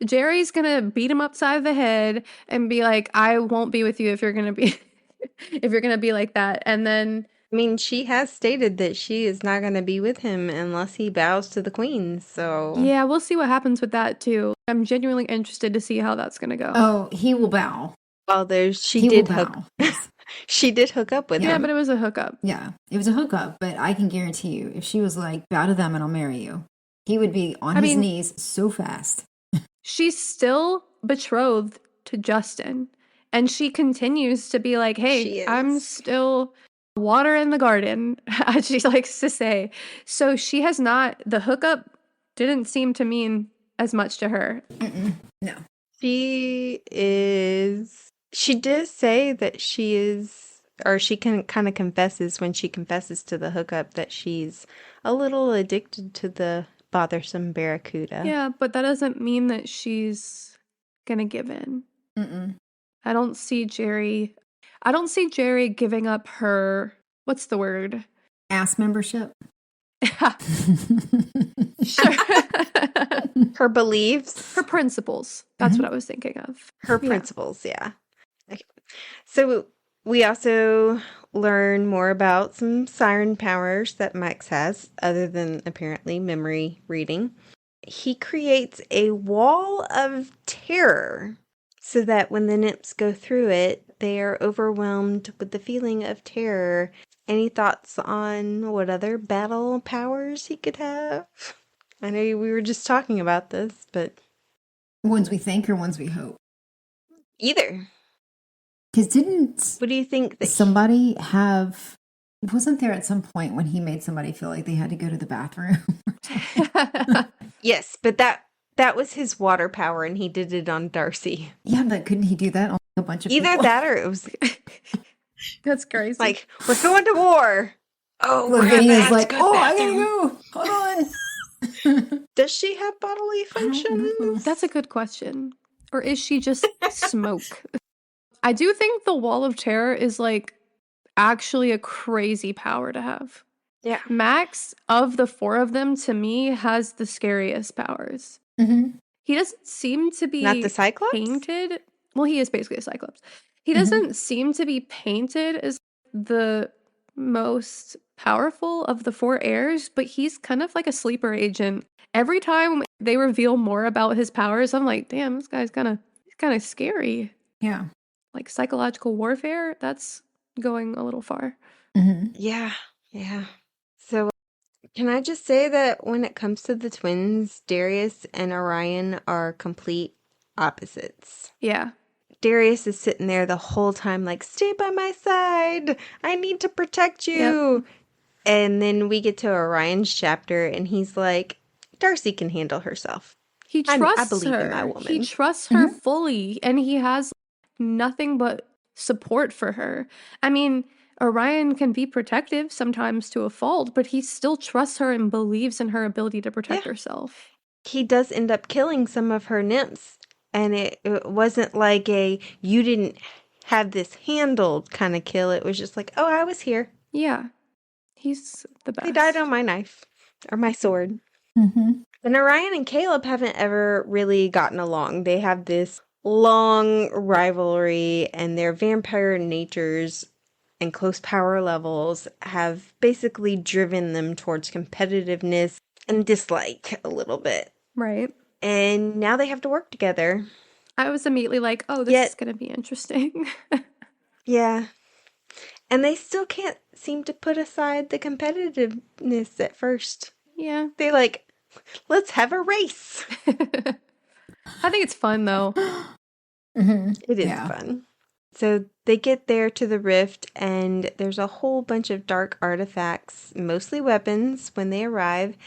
Jerry's gonna beat him upside the head and be like, I won't be with you if you're gonna be if you're gonna be like that. And then I mean, she has stated that she is not going to be with him unless he bows to the queen, so... yeah, we'll see what happens with that too. I'm genuinely interested to see how that's gonna go. Oh, he will bow. Well, she He will did hook... bow. Yes. She did hook up with Yeah, him. but it was a hookup. Yeah, it was a hookup, but I can guarantee you, if she was like, bow to them and I'll marry you, he would be on his knees so fast. She's still betrothed to Justin. And she continues to be like, She hey, is. I'm still water in the garden, as she likes to say. So she has not, the hookup didn't seem to mean as much to her. No. She did say that she is, or she can kind of confesses when she confesses to the hookup that she's a little addicted to the bothersome barracuda. Yeah, but that doesn't mean that she's gonna give in. I don't see Jerry giving up her, what's the word? Ass membership. Sure. Her beliefs. Her principles. That's what I was thinking of. Her principles, yeah. Okay. So we also learn more about some siren powers that Max has, other than apparently memory reading. He creates a wall of terror so that when the nymphs go through it, they are overwhelmed with the feeling of terror. Any thoughts on what other battle powers he could have? I know we were just talking about this, but... Ones we think or ones we hope? Either. Because what do you think that somebody have... Wasn't there at some point when he made somebody feel like they had to go to the bathroom? Yes, but that was his water power, and he did it on Darcy. Yeah, but couldn't he do that on a bunch of Either people? that or it was... That's crazy. Like, we're going to war. Oh, Lavinia's like, oh, I gotta go. Hold on. Does she have bodily functions? That's a good question. Or is she just smoke? I do think the Wall of Terror is like actually a crazy power to have. Yeah. Max, of the four of them, to me, has the scariest powers. He doesn't seem to be Not the Cyclops? painted. Well, he is basically a Cyclops. He doesn't seem to be painted as the most powerful of the four heirs, but he's kind of like a sleeper agent. Every time they reveal more about his powers, I'm like, damn, this guy's kind of scary. Yeah. Like psychological warfare, that's going a little far. Yeah. So, can I just say that when it comes to the twins, Darius and Orion are complete opposites. Yeah. Darius is sitting there the whole time like, stay by my side. I need to protect you. Yep. And then we get to Orion's chapter and he's like, Darcy can handle herself. He trusts I believe her. In my woman. He trusts her fully, and he has nothing but support for her. I mean, Orion can be protective sometimes to a fault, but he still trusts her and believes in her ability to protect herself. He does end up killing some of her nymphs. And it wasn't like a, you didn't have this handled kind of kill. It was just like, oh, I was here. Yeah. He's the best. He died on my knife. Or my sword. And Orion and Caleb haven't ever really gotten along. They have this long rivalry. And their vampire natures and close power levels have basically driven them towards competitiveness and dislike a little bit. Right. And now they have to work together. I was immediately like, oh, this is going to be interesting. Yeah. And they still can't seem to put aside the competitiveness at first. Yeah. They like, let's have a race. I think it's fun, though. It is fun. So they get there to the rift, and there's a whole bunch of dark artifacts, mostly weapons, when they arrive.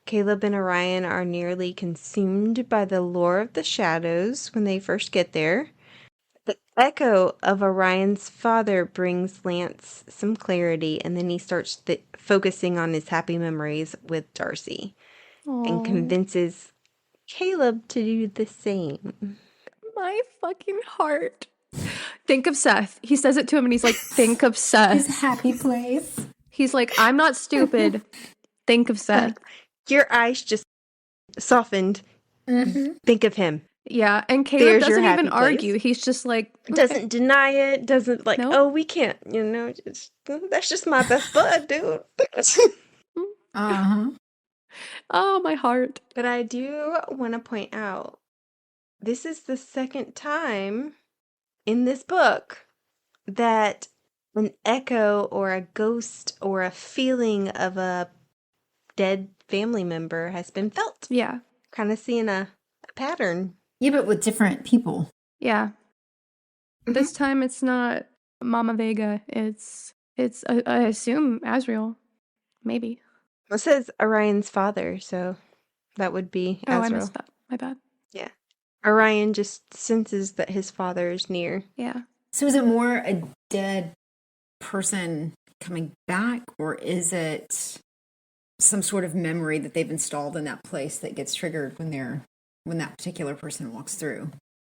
Caleb and Orion are nearly consumed by the lore of the shadows when they first get there. The echo of Orion's father brings Lance some clarity, and then he starts focusing on his happy memories with Darcy. Aww. And convinces Caleb to do the same. My fucking heart. Think of Seth. He says it to him and he's like, think of Seth. His happy place. He's like, I'm not stupid. Think of Seth. Your eyes just softened. Mm-hmm. Think of him. Yeah, and Caleb There's your doesn't even happy place. argue. He's just like, okay. Doesn't deny it. Doesn't like, Nope. oh, we can't, that's just my best bud, dude. Uh-huh. Oh, my heart. But I do want to point out, this is the second time in this book that an echo or a ghost or a feeling of a dead family member has been felt. Yeah. Kind of seeing a pattern. Yeah, but with different people. Yeah. This time it's not Mama Vega. It's I assume Azriel. Maybe. It says Orion's father, so that would be Oh, Azriel. I missed that. My bad. Yeah. Orion just senses that his father is near. Yeah. So is it more a dead person coming back, or is it some sort of memory that they've installed in that place that gets triggered when that particular person walks through?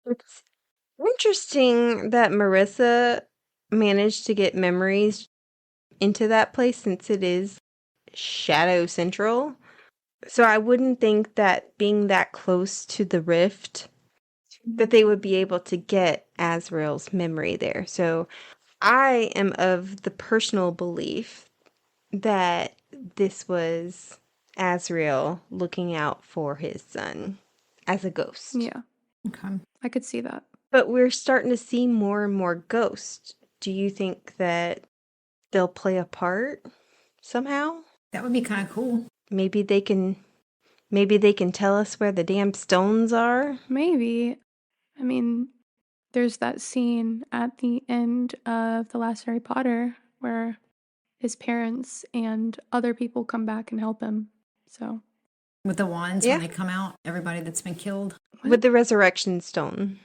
It's interesting that Marissa managed to get memories into that place since it is Shadow Central. So I wouldn't think that being that close to the rift that they would be able to get Azrael's memory there. So I am of the personal belief that this was Azrael looking out for his son as a ghost. Yeah. Okay. I could see that. But we're starting to see more and more ghosts. Do you think that they'll play a part somehow? That would be kind of cool. Maybe they can tell us where the damn stones are. Maybe. I mean, there's that scene at the end of the last Harry Potter where his parents and other people come back and help him. So With the wands, Yeah. when they come out, everybody that's been killed. With the resurrection stone.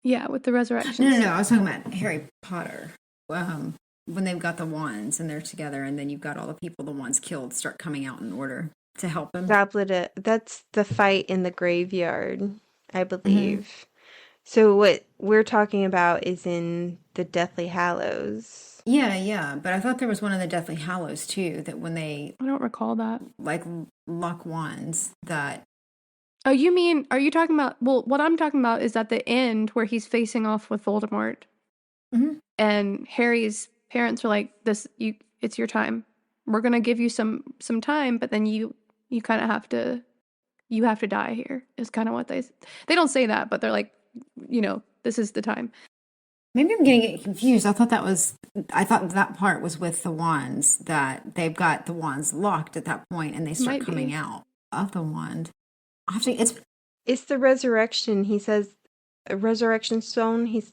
yeah, with the resurrection. No. I was talking about Harry Potter. When they've got the wands and they're together, and then you've got all the people the wands killed start coming out in order to help him. That's the fight in the graveyard, I believe. So what we're talking about is in the Deathly Hallows. Yeah. But I thought there was one in the Deathly Hallows too, that when they I don't recall that. like lock wands, that Oh, are you talking about, well, what I'm talking about is at the end where he's facing off with Voldemort. Mhm. And Harry's parents are like, it's your time. We're going to give you some time, but then you kind of have to die here is kind of what they don't say that, but they're like, this is the time. maybe I'm getting it confused. I thought that part was with the wands, that they've got the wands locked at that point and they start Might coming be. out of the wand. It's the resurrection. He says, a resurrection stone. He's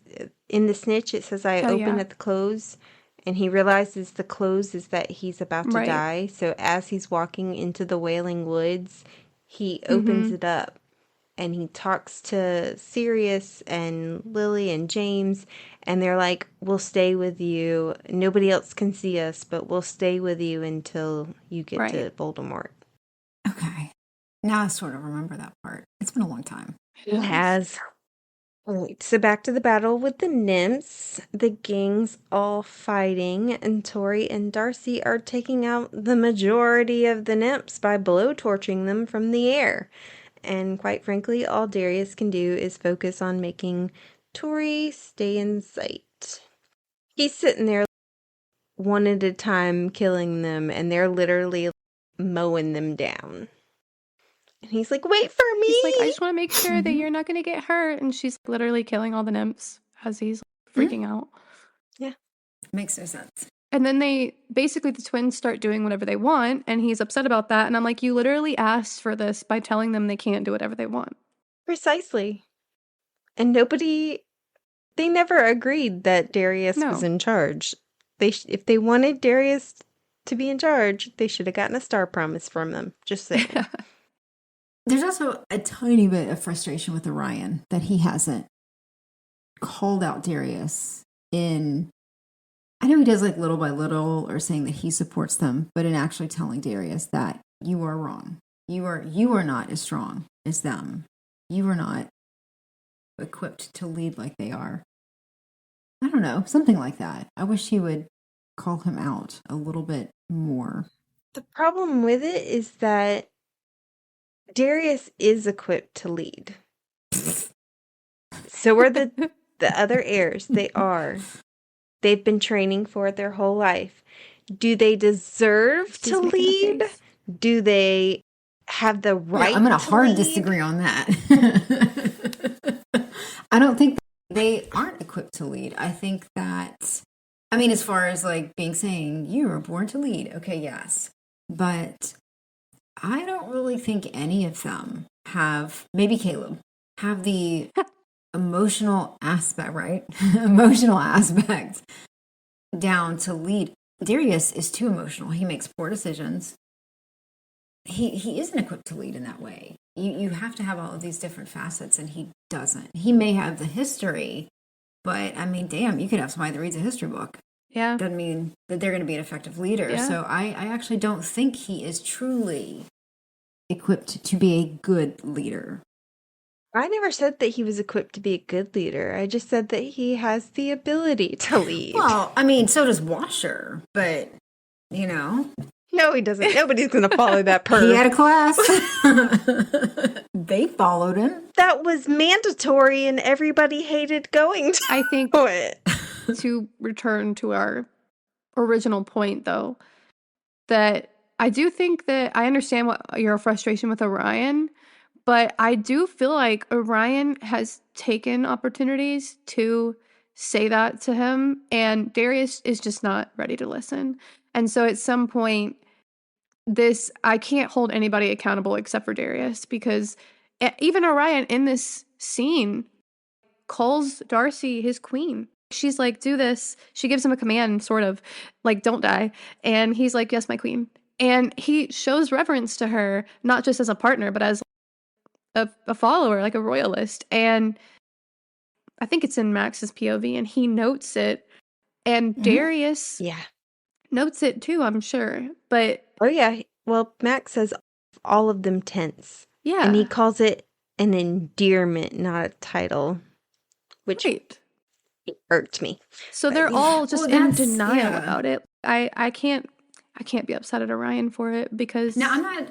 in the snitch. It says, I open yeah. at the close. And he realizes the close is that he's about to Right. die. So as he's walking into the Wailing Woods, he opens it up. And he talks to Sirius and Lily and James. And they're like, we'll stay with you. Nobody else can see us, but we'll stay with you until you get to Voldemort. Okay. Now I sort of remember that part. It's been a long time. It has. All right, so back to the battle with the nymphs. The gang's all fighting, and Tori and Darcy are taking out the majority of the nymphs by blowtorching them from the air. And quite frankly, all Darius can do is focus on making Tori stay in sight. He's sitting there one at a time killing them, and they're literally mowing them down. And he's like, wait for me! He's like, I just want to make sure that you're not going to get hurt. And she's literally killing all the nymphs as he's freaking out. Yeah. Makes no sense. And then the twins start doing whatever they want. And he's upset about that. And I'm like, you literally asked for this by telling them they can't do whatever they want. Precisely. And they never agreed that Darius was in charge. If they wanted Darius to be in charge, they should have gotten a star promise from them. Just saying. There's also a tiny bit of frustration with Orion that he hasn't called out Darius in, I know he does like little by little, or saying that he supports them, but in actually telling Darius that you are wrong. You are not as strong as them. You are not equipped to lead like they are. I don't know, something like that. I wish he would call him out a little bit more. The problem with it is that Darius is equipped to lead. So are the other heirs. They are. They've been training for it their whole life. Do they deserve to lead? Do they have the right I'm going to hard lead? disagree on that. I don't think they aren't equipped to lead. I think that, I mean, as far as like saying you were born to lead, okay, yes. But I don't really think any of them have, maybe Caleb, have the emotional aspect, right? Emotional aspect down to lead. Darius is too emotional. He makes poor decisions. He isn't equipped to lead in that way. You have to have all of these different facets, and he doesn't. He may have the history, but I mean, damn, you could have somebody that reads a history book. Yeah. Doesn't mean that they're going to be an effective leader. Yeah. So I actually don't think he is truly equipped to be a good leader. I never said that he was equipped to be a good leader. I just said that he has the ability to lead. Well, I mean, so does Washer, but, you know. No, he doesn't. Nobody's going to follow that perv. He had a class. They followed him. That was mandatory and everybody hated going to I think it. to return to our original point, though, that I do think that I understand what your frustration with Orion, but I do feel like Orion has taken opportunities to say that to him, and Darius is just not ready to listen. And so at some point, I can't hold anybody accountable except for Darius, because even Orion in this scene calls Darcy his queen. She's like, do this. She gives him a command, sort of, like, don't die. And he's like, yes, my queen. And he shows reverence to her, not just as a partner, but as a follower, like a royalist. And I think it's in Max's POV, and he notes it. And Darius notes it too, I'm sure. But oh yeah, well, Max says all of them tense. Yeah. And he calls it an endearment, not a title, which irked me. So they're all just in denial about it. I can't be upset at Orion for it, because now I'm not.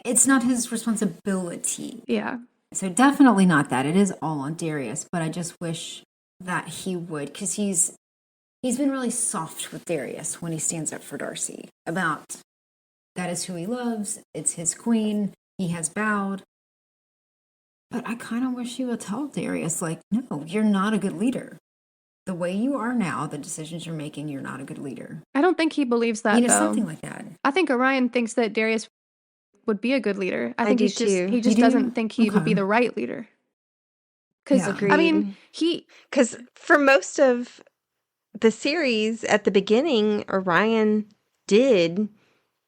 It's not his responsibility. Yeah. So definitely not that. It is all on Darius. But I just wish that he would, because he's been really soft with Darius when he stands up for Darcy about that is who he loves. It's his queen. He has bowed. But I kind of wish he would tell Darius, like, no, you're not a good leader. The way you are now, the decisions you're making, you're not a good leader. I don't think he believes that, though. Something like that. I think Orion thinks that Darius would be a good leader. I think he too. just doesn't think he would be the right leader. Because, I mean, because for most of the series at the beginning, Orion did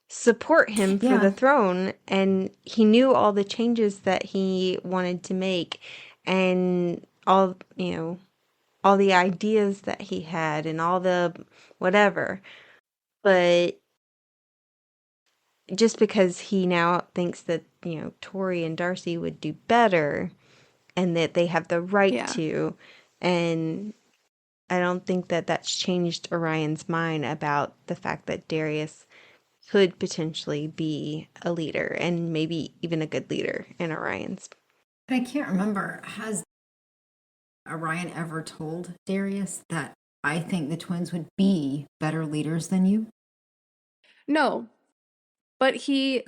support him for the throne, and he knew all the changes that he wanted to make, and all the ideas that he had, and all the whatever. But just because he now thinks that, Tori and Darcy would do better and that they have the right to, and I don't think that that's changed Orion's mind about the fact that Darius could potentially be a leader, and maybe even a good leader in Orion's. But I can't remember, has Orion ever told Darius that I think the twins would be better leaders than you? No. But he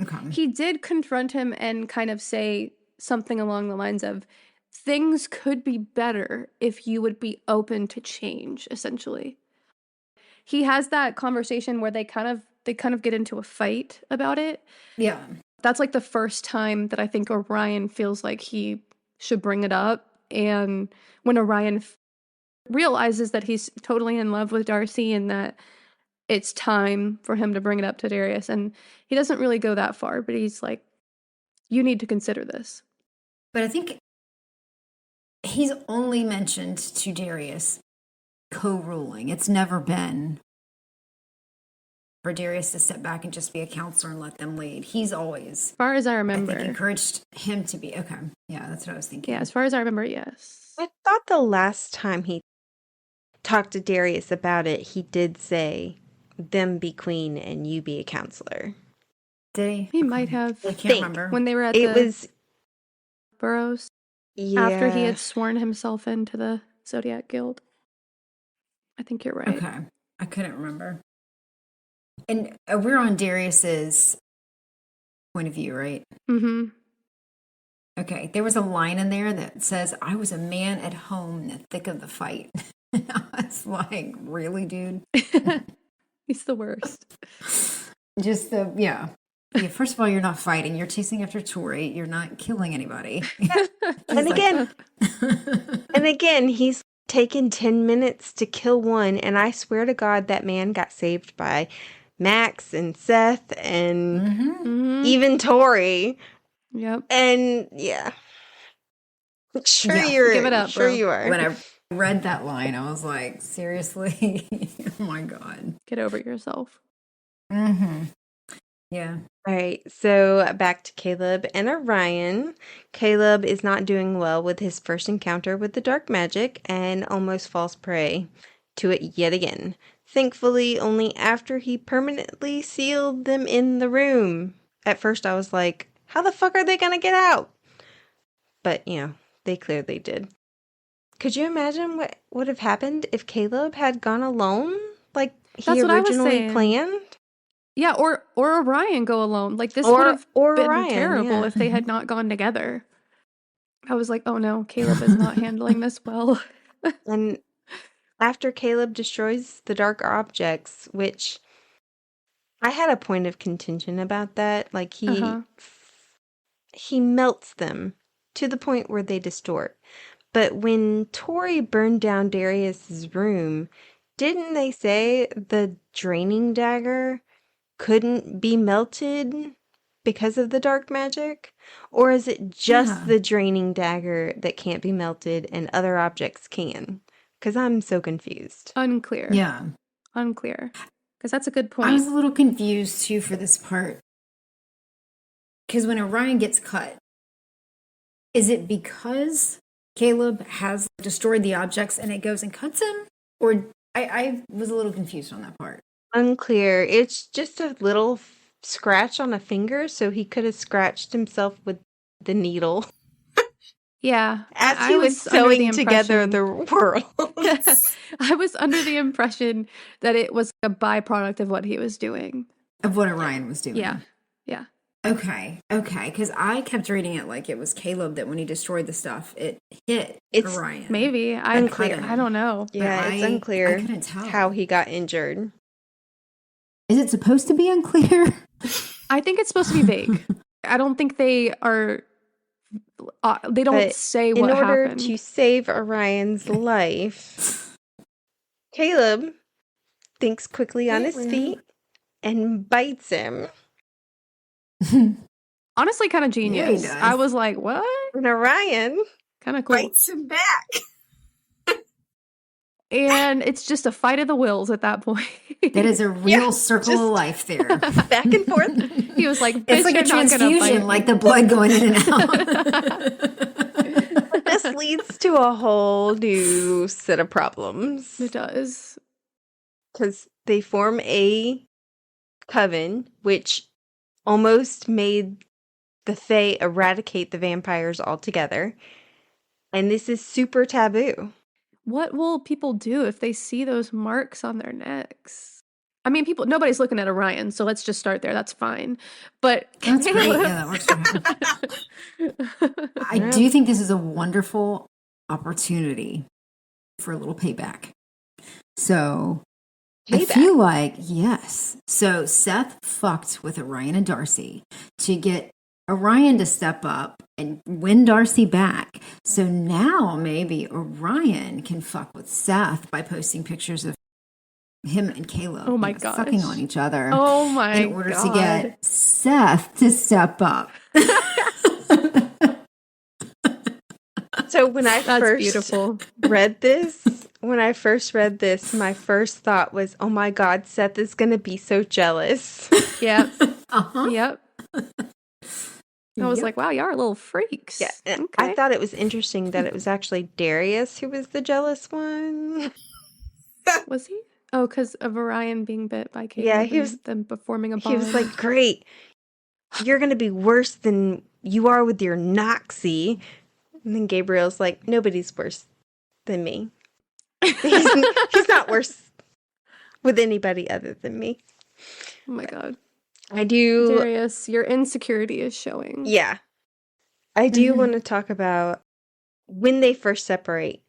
did confront him and kind of say something along the lines of, things could be better if you would be open to change, essentially. He has that conversation where they kind of get into a fight about it. Yeah. That's like the first time that I think Orion feels like he should bring it up. And when Orion realizes that he's totally in love with Darcy and that it's time for him to bring it up to Darius. And he doesn't really go that far, but he's like, you need to consider this. But I think he's only mentioned to Darius co-ruling. It's never been for Darius to step back and just be a counselor and let them lead. He's always, as far as I remember, encouraged him to be. Okay. Yeah, that's what I was thinking. Yeah, as far as I remember, yes. I thought the last time he talked to Darius about it, he did say, them be queen and you be a counselor. Did he? He might have. I can't remember. When they were at It the was Burrows. yeah. After he had sworn himself into the Zodiac Guild. I think you're right. Okay. I couldn't remember. And we're on Darius's point of view, right? Mm-hmm. Okay. There was a line in there that says, I was a man at home in the thick of the fight. I was like, really, dude? He's the worst. Just yeah. First of all, you're not fighting. You're chasing after Tori. You're not killing anybody. And again, he's taken 10 minutes to kill one, and I swear to God that man got saved by Max and Seth and even Tori. Yep. And yeah. Sure Yeah, you're give it up, sure bro. you are. When I read that line, I was like, seriously? Oh my God. Get over yourself. Mm-hmm. Yeah. All right, so back to Caleb and Orion. Caleb is not doing well with his first encounter with the dark magic and almost falls prey to it yet again. Thankfully, only after he permanently sealed them in the room. At first, I was like, how the fuck are they gonna get out? But, they clearly did. Could you imagine what would have happened if Caleb had gone alone? Like he That's what I was originally saying. planned? Yeah, or Orion go alone. Like this Or- would have or been Orion, terrible yeah. if they had not gone together. I was like, oh no, Caleb is not handling this well. And after Caleb destroys the dark objects, which I had a point of contention about that, like he melts them to the point where they distort. But when Tori burned down Darius's room, didn't they say the draining dagger couldn't be melted because of the dark magic? Or is it just the draining dagger that can't be melted and other objects can? Because I'm so confused. Unclear. Yeah. Unclear. Because that's a good I was point. a little confused too for this part. Because when Orion gets cut, is it because Caleb has destroyed the objects and it goes and cuts him? Or I was a little confused on that part. Unclear. It's just a little scratch on a finger, so he could have scratched himself with the needle Yeah. as I he was under the sewing together impression- the world. I was under the impression that it was a byproduct of what he was doing. Of what Orion was doing. Yeah. Yeah. Okay. Because I kept reading it like it was Caleb that when he destroyed the stuff, it hit It's Orion. Maybe. Unclear. I don't know. Yeah, But it's I unclear couldn't tell. how he got injured. Is it supposed to be unclear? I think it's supposed to be vague. I don't think they are. They don't But say In what order happened. to save Orion's life, Caleb thinks quickly on his feet and bites him. Honestly, kind of genius. does. I was like, what? And Orion Kind of cool. Bites him back. And it's just a fight of the wills at that point. That is a real circle just- of life there. back and forth. He was like, It's like a transfusion, like the blood going in and out. This leads to a whole new set of problems. It does. Because they form a coven, which almost made the Fae eradicate the vampires altogether. And this is super taboo. What will people do if they see those marks on their necks? I mean, nobody's looking at Orion, so let's just start there. That's fine. But That's great. Yeah, that works for him. I do think this is a wonderful opportunity for a little payback. So I feel like, yes. So Seth fucked with Orion and Darcy to get Orion to step up and win Darcy back. So now maybe Orion can fuck with Seth by posting pictures of him and Caleb Oh my gosh. fucking on each other Oh my in order God. to get Seth to step up. So when I That's first beautiful. read this, my first thought was, oh my God, Seth is going to be so jealous. Yep. Uh-huh. Yep. I was like, wow, y'all are little freaks. Yeah, and Okay. I thought it was interesting that it was actually Darius who was the jealous one. Was he? Oh, because of Orion being bit by Caleb. Yeah, and them performing a bond. He was like, great. You're going to be worse than you are with your Noxie. And then Gabriel's like, nobody's worse than me. He's not worse with anybody other than me. Oh my god. I do. Darius, your insecurity is showing. Yeah. I do want to talk about when they first separate.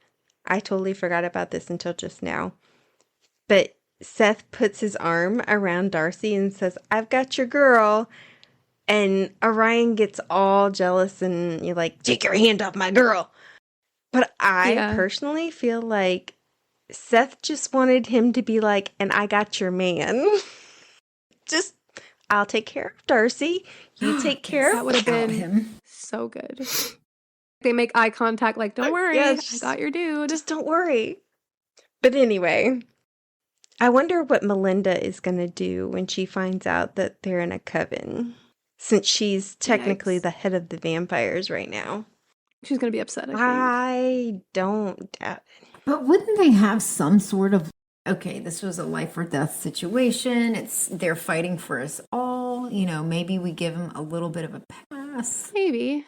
I totally forgot about this until just now. But Seth puts his arm around Darcy and says, I've got your girl. And Orion gets all jealous and you're like, take your hand off my girl. But I personally feel like Seth just wanted him to be like, and I got your man. Just, I'll take care of Darcy. You take care of That would have been him. So good. They make eye contact like, don't worry, I got your dude. Just don't worry. But anyway, I wonder what Melinda is going to do when she finds out that they're in a coven. Since she's technically the head of the vampires right now. She's going to be upset, I think. I don't doubt it. But wouldn't they have some sort of, okay, this was a life or death situation. They're fighting for us all. You know, maybe we give them a little bit of a pass. Maybe.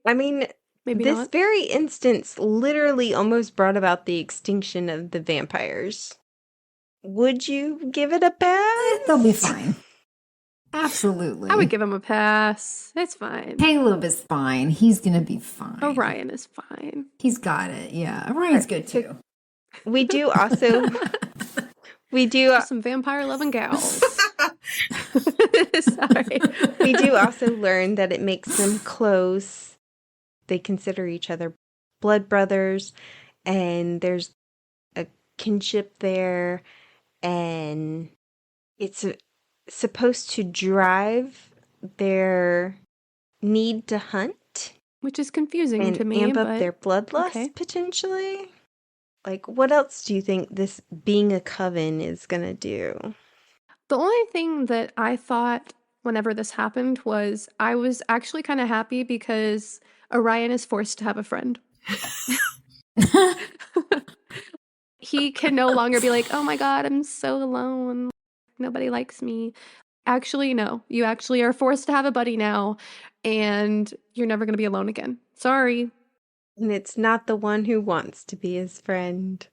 I mean, maybe this not. very instance literally almost brought about the extinction of the vampires. Would you give it a pass? They'll be fine. Absolutely. I would give him a pass. It's fine. Caleb is fine. He's going to be fine. Orion is fine. He's got it. Yeah. Orion's good too. We do also... some vampire loving gals. Sorry. We do also learn that it makes them close. They consider each other blood brothers. And there's a kinship there. And it's supposed to drive their need to hunt, which is confusing to me, amp up their bloodlust potentially. Like, what else do you think this being a coven is gonna do? The only thing that I thought whenever this happened was I was actually kind of happy because Orion is forced to have a friend. He can no longer be like, oh my god, I'm so alone. Nobody likes me. Actually, no. You actually are forced to have a buddy now, and you're never going to be alone again. Sorry. And it's not the one who wants to be his friend.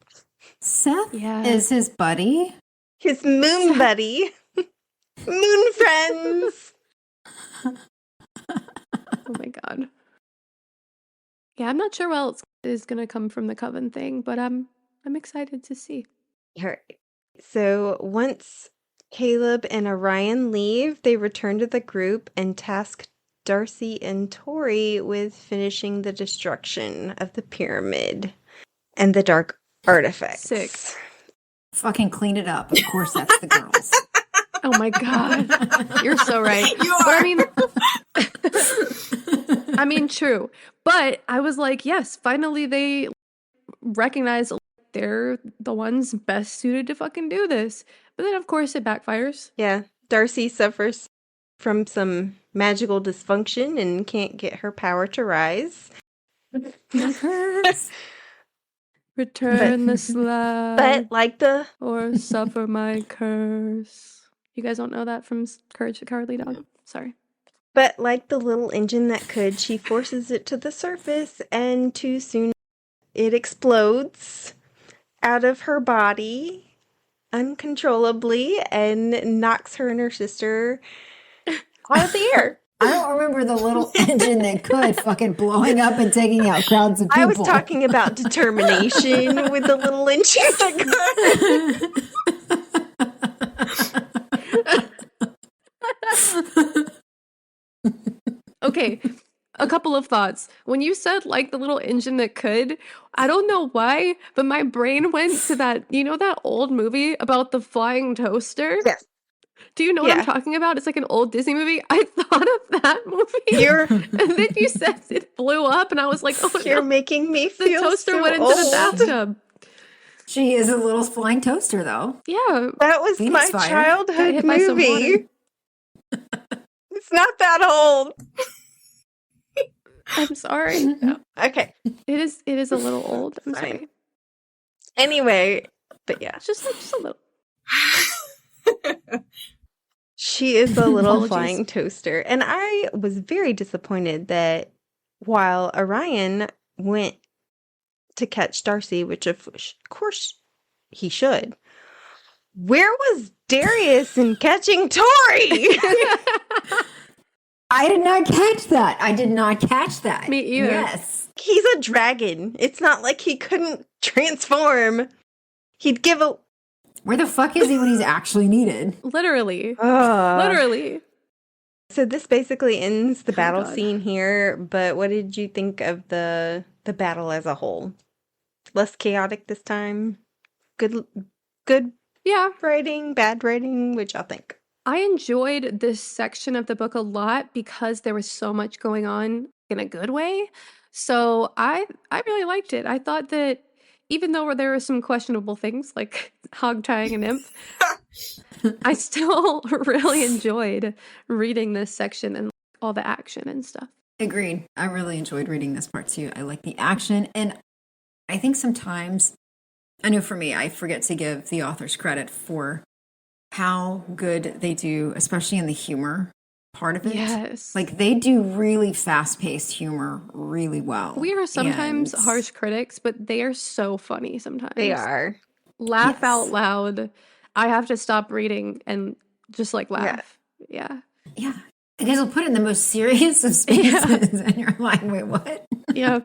Seth is his buddy. His moon buddy. Moon friends. Oh my god. Yeah, I'm not sure what else is going to come from the coven thing, but I'm excited to see. All right. So once Caleb and Orion leave, they return to the group and task Darcy and Tori with finishing the destruction of the pyramid and the dark artifacts. Sick. Fucking clean it up. Of course, that's the girls. Oh my god. You're so right. You are. But I mean, true. But I was like, yes, finally they recognize they're the ones best suited to fucking do this. But then, of course, it backfires. Yeah. Darcy suffers from some magical dysfunction and can't get her power to rise. Return the slab. But like the... Or suffer my curse. You guys don't know that from Courage the Cowardly Dog? Sorry. But like the little engine that could, she forces it to the surface, and too soon it explodes out of her body uncontrollably and knocks her and her sister out of the air. I don't remember the little engine that could fucking blowing up and taking out crowds of people. I was talking about determination with the little engine that could. Okay, a couple of thoughts. When you said like the little engine that could, I don't know why, but my brain went to that, you know, that old movie about the flying toaster? Yes. Do you know what I'm talking about? It's like an old Disney movie. I thought of that movie. And then you said it blew up, and I was like, oh, you're making me feel the toaster so went into old. the bathtub. She is a little flying toaster, though. Yeah. That was Phoenix my Fire. childhood movie. It's not that old. I'm sorry. No. Okay. It is a little old. I'm sorry. Anyway, But yeah. Just a little. She is a little Apologies. flying toaster. And I was very disappointed that while Orion went to catch Darcy, which of course he should, where was Darius in catching Tori? I did not catch that. I did not catch that. Me either. Yes. He's a dragon. It's not like he couldn't transform. He'd give a... Where the fuck is he when he's actually needed? Literally. Literally. So this basically ends the battle God. scene here, but what did you think of the battle as a whole? Less chaotic this time? Good Yeah. writing, bad writing? What y'all think? I enjoyed this section of the book a lot because there was so much going on in a good way. So I really liked it. I thought that even though there were some questionable things like hog tying a nymph, I still really enjoyed reading this section and all the action and stuff. Agreed. I really enjoyed reading this part too. I like the action. And I think sometimes, I know for me, I forget to give the authors credit for how good they do, especially in the humor part of it. Yes. Like they do really fast-paced humor really well. We are sometimes And- harsh critics, but they are so funny sometimes. They are. Laugh Yes. out loud. I have to stop reading and just like laugh. Yeah. Yeah. I guess we'll put it in the most serious of spaces, and you're like, wait, what? Yeah.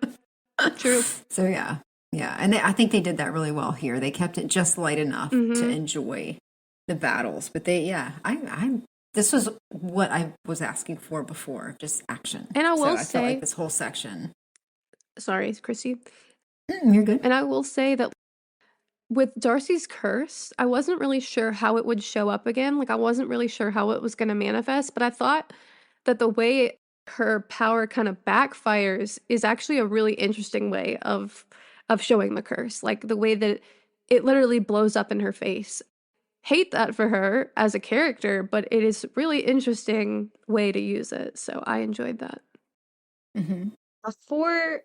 True. So yeah. Yeah. And I think they did that really well here. They kept it just light enough to enjoy the battles. But this was what I was asking for before, just action. And I will I say, felt like this whole section. sorry, Chrissy. You're good. And I will say that with Darcy's curse, I wasn't really sure how it would show up again. Like I wasn't really sure how it was going to manifest, but I thought that the way her power kind of backfires is actually a really interesting way of showing the curse. Like the way that it literally blows up in her face. Hate that for her as a character, but it is really interesting way to use it. So I enjoyed that. Mm-hmm. Before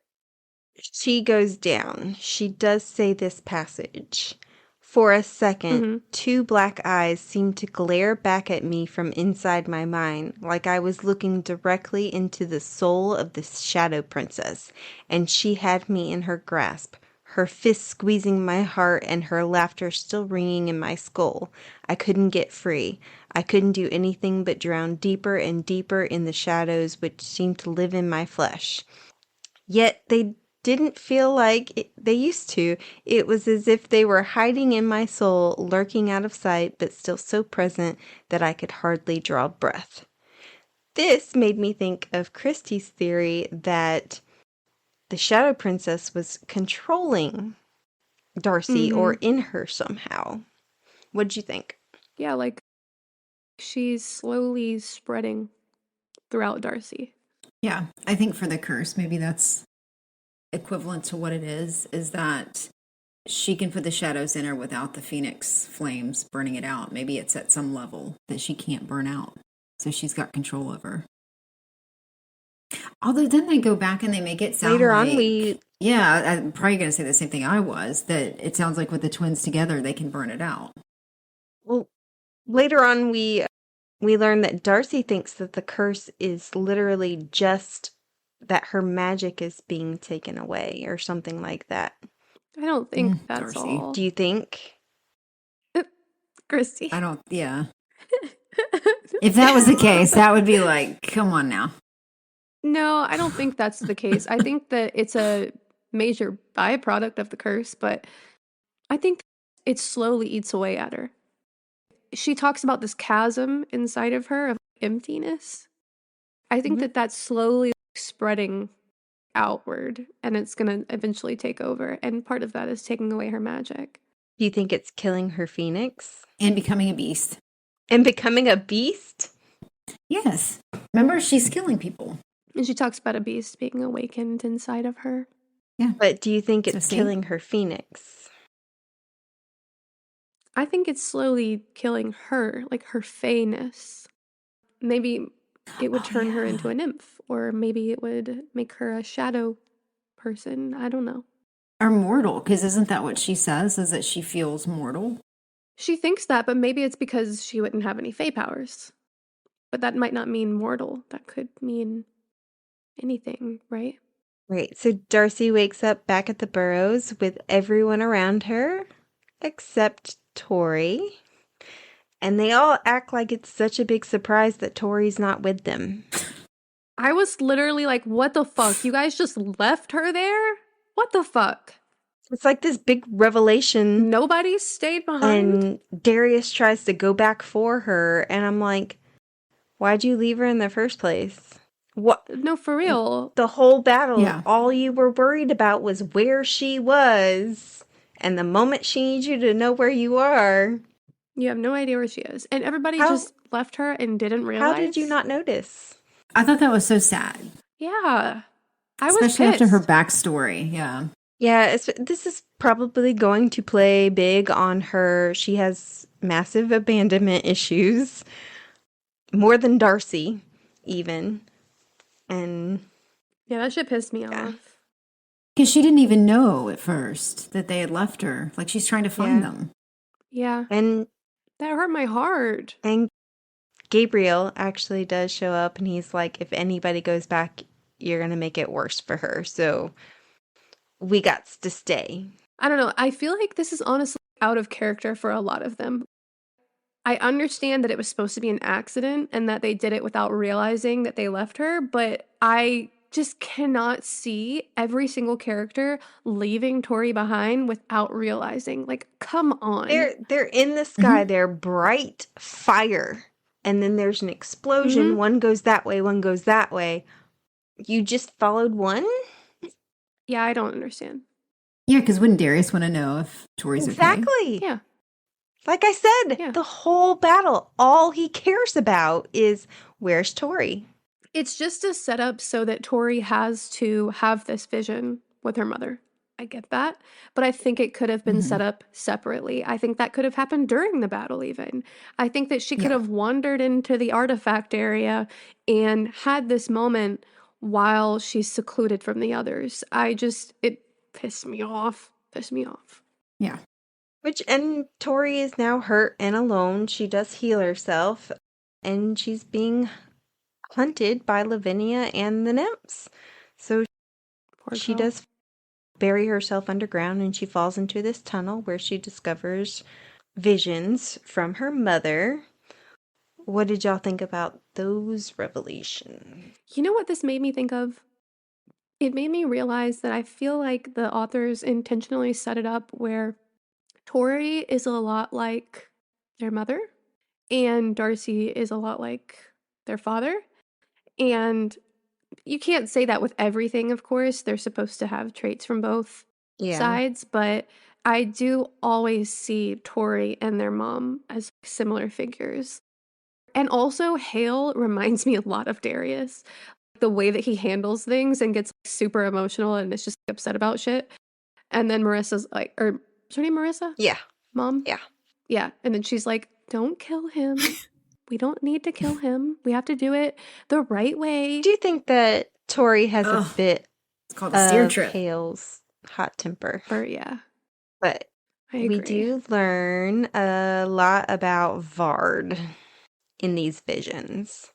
she goes down, she does say this passage. For a second, two black eyes seemed to glare back at me from inside my mind, like I was looking directly into the soul of the Shadow Princess, and she had me in her grasp, her fists squeezing my heart and her laughter still ringing in my skull. I couldn't get free. I couldn't do anything but drown deeper and deeper in the shadows which seemed to live in my flesh. Yet they didn't feel like they used to. It was as if they were hiding in my soul, lurking out of sight, but still so present that I could hardly draw breath. This made me think of Christie's theory that the Shadow Princess was controlling Darcy or in her somehow. What'd you think? Yeah, like she's slowly spreading throughout Darcy. Yeah, I think for the curse, maybe that's equivalent to what it is that she can put the shadows in her without the phoenix flames burning it out. Maybe it's at some level that she can't burn out. So she's got control over. Although then they go back and they make it sound Later like... on, Yeah, I'm probably going to say the same thing I was, that it sounds like with the twins together, they can burn it out. Well, later on, we learn that Darcy thinks that the curse is literally just that her magic is being taken away or something like that. I don't think that's Darcy. all. Do you think? Christy. I don't, yeah. If that was the case, that would be like, come on now. No, I don't think that's the case. I think that it's a major byproduct of the curse, but I think it slowly eats away at her. She talks about this chasm inside of her of emptiness. I think that that's slowly spreading outward and it's going to eventually take over. And part of that is taking away her magic. Do you think it's killing her phoenix? And becoming a beast. And becoming a beast? Yes. Remember, she's killing people. And she talks about a beast being awakened inside of her. Yeah. But do you think it's see? killing her phoenix? I think it's slowly killing her, like her fayness. Maybe it would turn her into a nymph, or maybe it would make her a shadow person. I don't know. Are mortal, because isn't that what she says, is that she feels mortal? She thinks that, but maybe it's because she wouldn't have any Fae powers. But that might not mean mortal. That could mean anything, right? Right. So Darcy wakes up back at the Burrows with everyone around her except Tori. And they all act like it's such a big surprise that Tori's not with them. I was literally like, what the fuck? You guys just left her there? What the fuck? It's like this big revelation. Nobody stayed behind? And Darius tries to go back for her. And I'm like, why'd you leave her in the first place? What? No, for real. The whole battle, Yeah. all you were worried about was where she was. And the moment she needs you to know where you are. You have no idea where she is. And everybody just left her and didn't realize. How did you not notice? I thought that was so sad. Yeah. I was Especially after her pissed. backstory. Yeah. Yeah, this is probably going to play big on her. She has massive abandonment issues. More than Darcy, even. And Yeah, that shit pissed me off. Because she didn't even know at first that they had left her. Like, she's trying to find them. Yeah. And That hurt my heart. And Gabriel actually does show up, and he's like, if anybody goes back, you're going to make it worse for her. So we got to stay. I don't know. I feel like this is honestly out of character for a lot of them. I understand that it was supposed to be an accident and that they did it without realizing that they left her, but I just cannot see every single character leaving Tori behind without realizing. Like, come on. They're in the sky. They're bright fire. And then there's an explosion. One goes that way, one goes that way. You just followed one? Yeah, I don't understand. Yeah, because wouldn't Darius want to know if Tori's okay? Exactly. Yeah. Like I said, the whole battle, all he cares about is where's Tori? It's just a setup so that Tori has to have this vision with her mother. I get that. But I think it could have been set up separately. I think that could have happened during the battle even. I think that she could have wandered into the artifact area and had this moment while she's secluded from the others. It pissed me off. Yeah. And Tori is now hurt and alone. She does heal herself, and she's being hunted by Lavinia and the nymphs. So she does bury herself underground, and she falls into this tunnel where she discovers visions from her mother. What did y'all think about those revelations? You know what this made me think of? It made me realize that I feel like the authors intentionally set it up where Tori is a lot like their mother, and Darcy is a lot like their father. And you can't say that with everything, of course. They're supposed to have traits from both sides, but I do always see Tori and their mom as similar figures. And also, Hale reminds me a lot of Darius. The way that he handles things and gets super emotional and is just upset about shit. And then Marissa's like, or is her name Marissa? Yeah. Mom? Yeah. Yeah. And then she's like, don't kill him. We don't need to kill him. We have to do it the right way. Do you think that Tori has a bit It's called a steer trip. Hale's hot temper? Yeah. But I agree. we do learn a lot about Vard in these visions.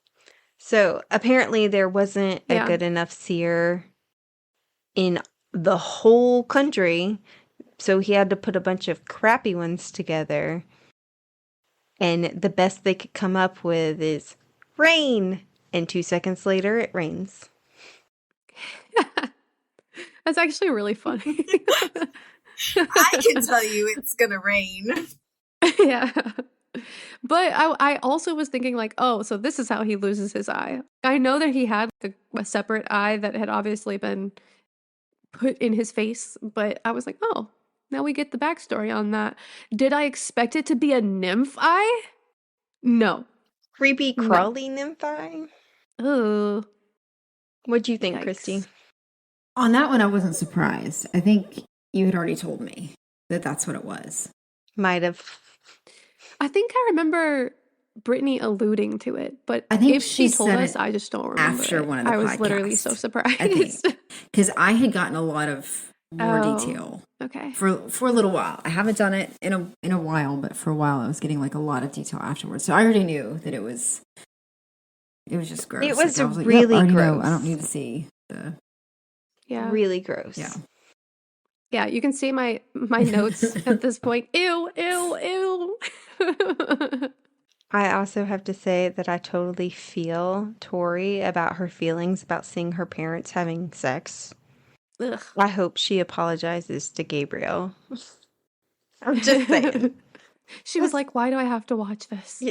So apparently there wasn't a good enough seer in the whole country, so he had to put a bunch of crappy ones together. And the best they could come up with is rain. And 2 seconds later, it rains. That's actually really funny. I can tell you it's gonna rain. Yeah. But I also was thinking like, oh, so this is how he loses his eye. I know that he had a separate eye that had obviously been put in his face, but I was like, oh, now we get the backstory on that. Did I expect it to be a nymph eye? No. Creepy, crawly nymph eye? Ugh. What'd you think, Yikes. Christy? On that one, I wasn't surprised. I think you had already told me that that's what it was. Might have. I think I remember Brittany alluding to it, but I think if she told us, I just don't remember. After one of the podcasts, I was literally so surprised. Because I had gotten a lot of more Oh, detail okay. for a little while. I haven't done it in a while, but for a while I was getting like a lot of detail afterwards. So I already knew that it was just gross. It was I was like, really I already gross. know. I don't need to see the Yeah. Really gross. yeah. Yeah, you can see my notes at this point. Ew, ew, ew. I also have to say that I totally feel Tori about her feelings about seeing her parents having sex. Ugh. I hope she apologizes to Gabriel. I'm just saying. She was like, why do I have to watch this?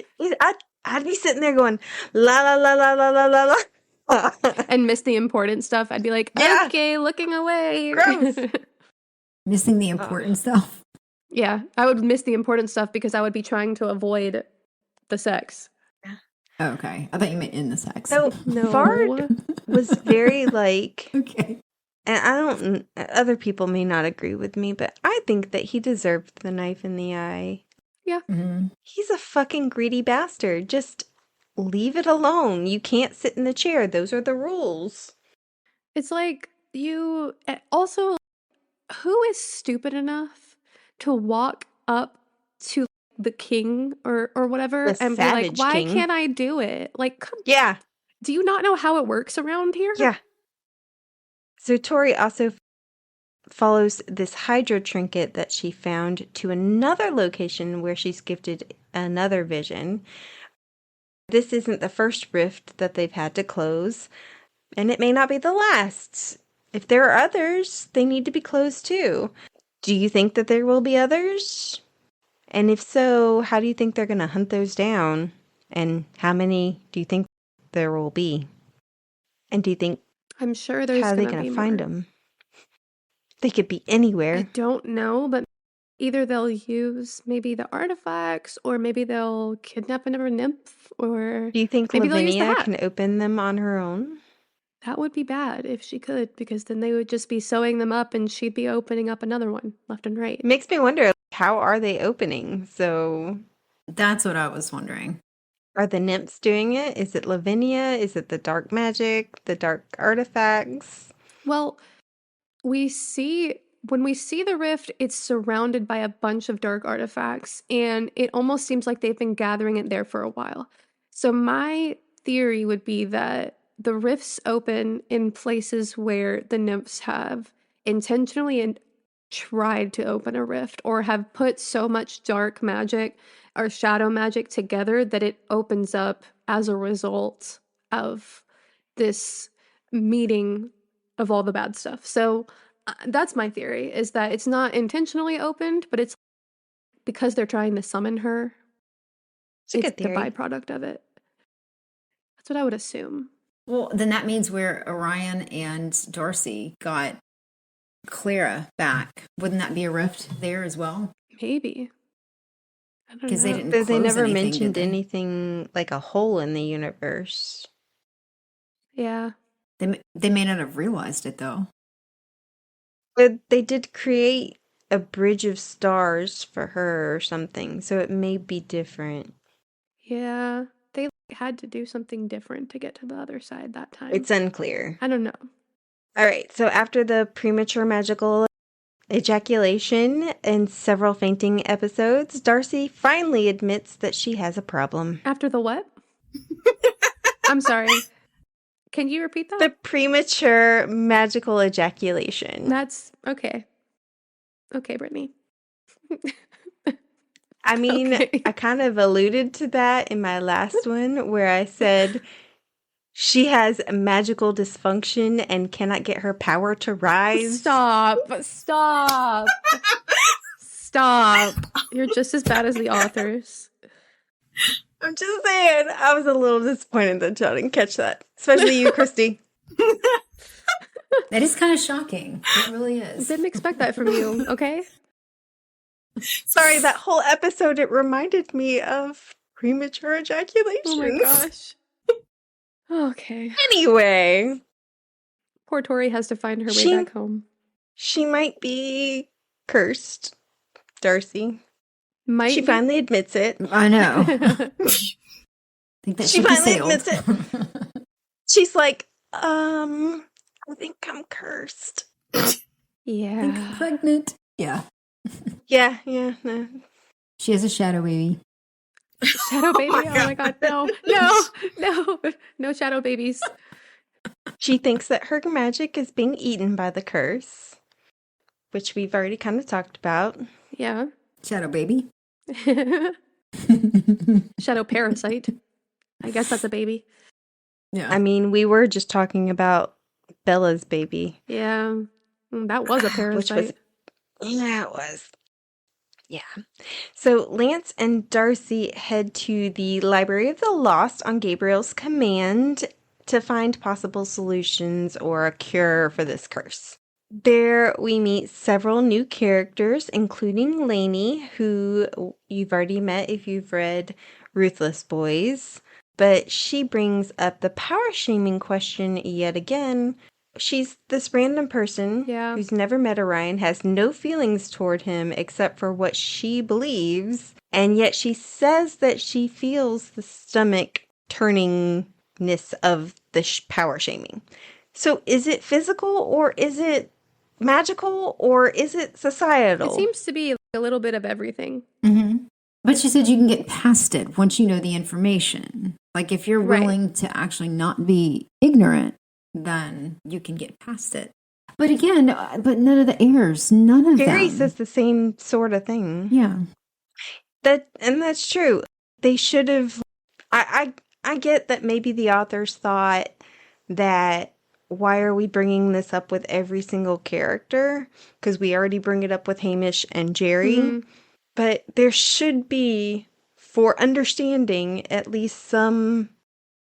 I'd be sitting there going, la la la la la la la la. And miss the important stuff. I'd be like, Yeah. okay, looking away. Gross. Missing the important stuff. Yeah, I would miss the important stuff because I would be trying to avoid the sex. Oh, okay. I thought you meant in the sex. So No. Vard was very like, okay. and I don't, other people may not agree with me, but I think that he deserved the knife in the eye. Mm-hmm. He's a fucking greedy bastard. Just leave it alone. You can't sit in the chair. Those are the rules. It's like you also, who is stupid enough to walk up to the king or whatever The and be like, savage why king. can't I do it? Like, come, Yeah. do you not know how it works around here? Yeah. So Tori also follows this hydro trinket that she found to another location where she's gifted another vision. This isn't the first rift that they've had to close, and it may not be the last. If there are others, they need to be closed too. Do you think that there will be others? And if so, how do you think they're going to hunt those down? And how many do you think there will be? And do you think, I'm sure there's how are they going going to to be find more. them? They could be I anywhere. don't know, but either they'll use maybe the artifacts or maybe they'll kidnap another nymph or Do you think maybe they'll use the Lavinia hat. can open them on her own? That would be bad if she could, because then they would just be sewing them up and she'd be opening up another one left and right. It makes me wonder, how are they opening? So, That's what I was wondering. are the nymphs doing it? Is it Lavinia? Is it the dark magic, the dark artifacts? Well, when we see the rift, it's surrounded by a bunch of dark artifacts, and it almost seems like they've been gathering it there for a while. So my theory would be that the rifts open in places where the nymphs have intentionally tried to open a rift or have put so much dark magic or shadow magic together that it opens up as a result of this meeting of all the bad stuff. So that's my theory, is that it's not intentionally opened, but it's because they're trying to summon her. It's a good the theory. byproduct of it. That's what I would assume. Well, then that means where Orion and Darcy got Clara back, wouldn't that be a rift there as well? Maybe. I don't know. Because they didn't. They close never anything, mentioned did they? anything like a hole in the universe. Yeah. They may not have realized it though. But they did create a bridge of stars for her or something, so it may be different. Yeah. They had to do something different to get to the other side that time. It's unclear. I don't know. All right, so after the premature magical ejaculation and several fainting episodes, Darcy finally admits that she has a problem. After the what? I'm sorry. Can you repeat that? The premature magical ejaculation. That's okay. Okay, Brittany. I mean, Okay. I kind of alluded to that in my last one where I said she has magical dysfunction and cannot get her power to rise. Stop. Stop. You're just as bad as the authors. I'm just saying, I was a little disappointed that y'all didn't catch that. Especially you, Christy. That is kind of shocking. It really is. Didn't expect that from you, okay? Sorry, that whole episode, it reminded me of premature ejaculation. Oh my gosh. Okay. Anyway, Poor Tori has to find her way She- back home. she might be cursed, Darcy. Might She be- finally admits it. I know. I think that She ship has finally sailed. admits She's like, I think I'm cursed. think Yeah. pregnant. Yeah. Yeah, no. She has a shadow baby. Shadow baby. Oh my god, no. No shadow babies. She thinks that her magic is being eaten by the curse, which we've already kind of talked about. Yeah. Shadow baby. Shadow parasite. I guess that's a baby. Yeah. I mean, we were just talking about Bella's baby. Yeah. That was a Which was, parasite. yeah, it was. Yeah. So Lance and Darcy head to the Library of the Lost on Gabriel's command to find possible solutions or a cure for this curse. There we meet several new characters, including Lainey, who you've already met if you've read Ruthless Boys. But she brings up the power shaming question yet again. She's this random person who's never met Orion, has no feelings toward him except for what she believes, and yet she says that she feels the stomach turningness of the power shaming. So is it physical, or is it magical, or is it societal? It seems to be a little bit of everything. Mm-hmm. But she said you can get past it once you know the information. Like if you're willing to actually not be ignorant, then you can get past it. But again, but none of the heirs, none of Jerry them. says the same sort of thing. Yeah. And that's true. They should have. I get that maybe the authors thought that why are we bringing this up with every single character? Because we already bring it up with Hamish and Jerry. Mm-hmm. But there should be, for understanding, at least some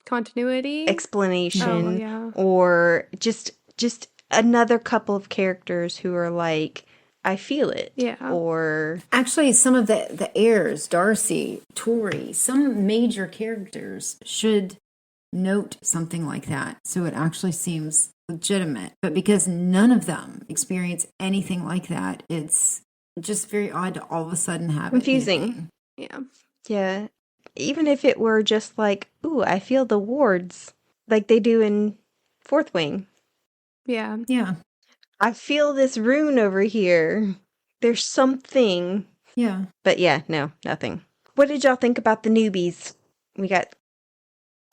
continuity explanation, or just another couple of characters who are like, I feel it. Yeah. Or actually, some of the heirs, Darcy, Tori, some major characters should note something like that, so it actually seems legitimate. But because none of them experience anything like that, it's just very odd to all of a sudden have confusing. Yeah. Even if it were just like, ooh, I feel the wards, like they do in Fourth Wing. Yeah. I feel this rune over here. There's something. Yeah. But yeah, no, nothing. What did y'all think about the newbies? We got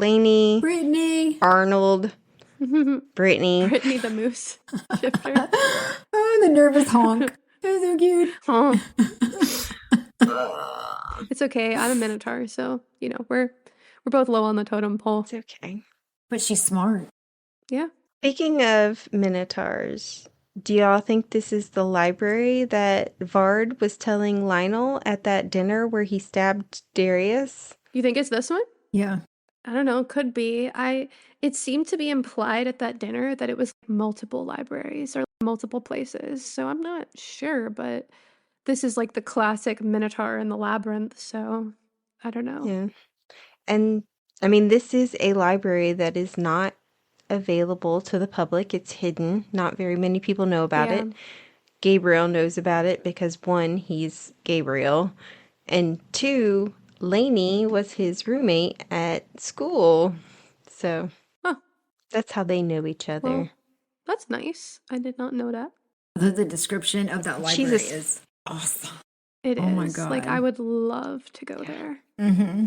Lainey, Brittany, Arnold, Brittany the moose shifter. Oh, the nervous honk. That was so cute. It's okay. I'm a Minotaur, so we're both low on the totem pole. It's okay. But she's smart. Yeah. Speaking of Minotaurs, do y'all think this is the library that Vard was telling Lionel at that dinner where he stabbed Darius? You think it's this one? Yeah. I don't know. Could be. It seemed to be implied at that dinner that it was multiple libraries or multiple places. So I'm not sure, but this is like the classic Minotaur in the labyrinth. So I don't know. Yeah. And I mean, this is a library that is not available to the public. It's hidden. Not very many people know about it. Gabriel knows about it because 1, he's Gabriel, and 2, Lainey was his roommate at school. So that's how they know each other. Well, that's nice. I did not know that. The description of that library is awesome. It is. Oh my God. Like, I would love to go there. Mm-hmm.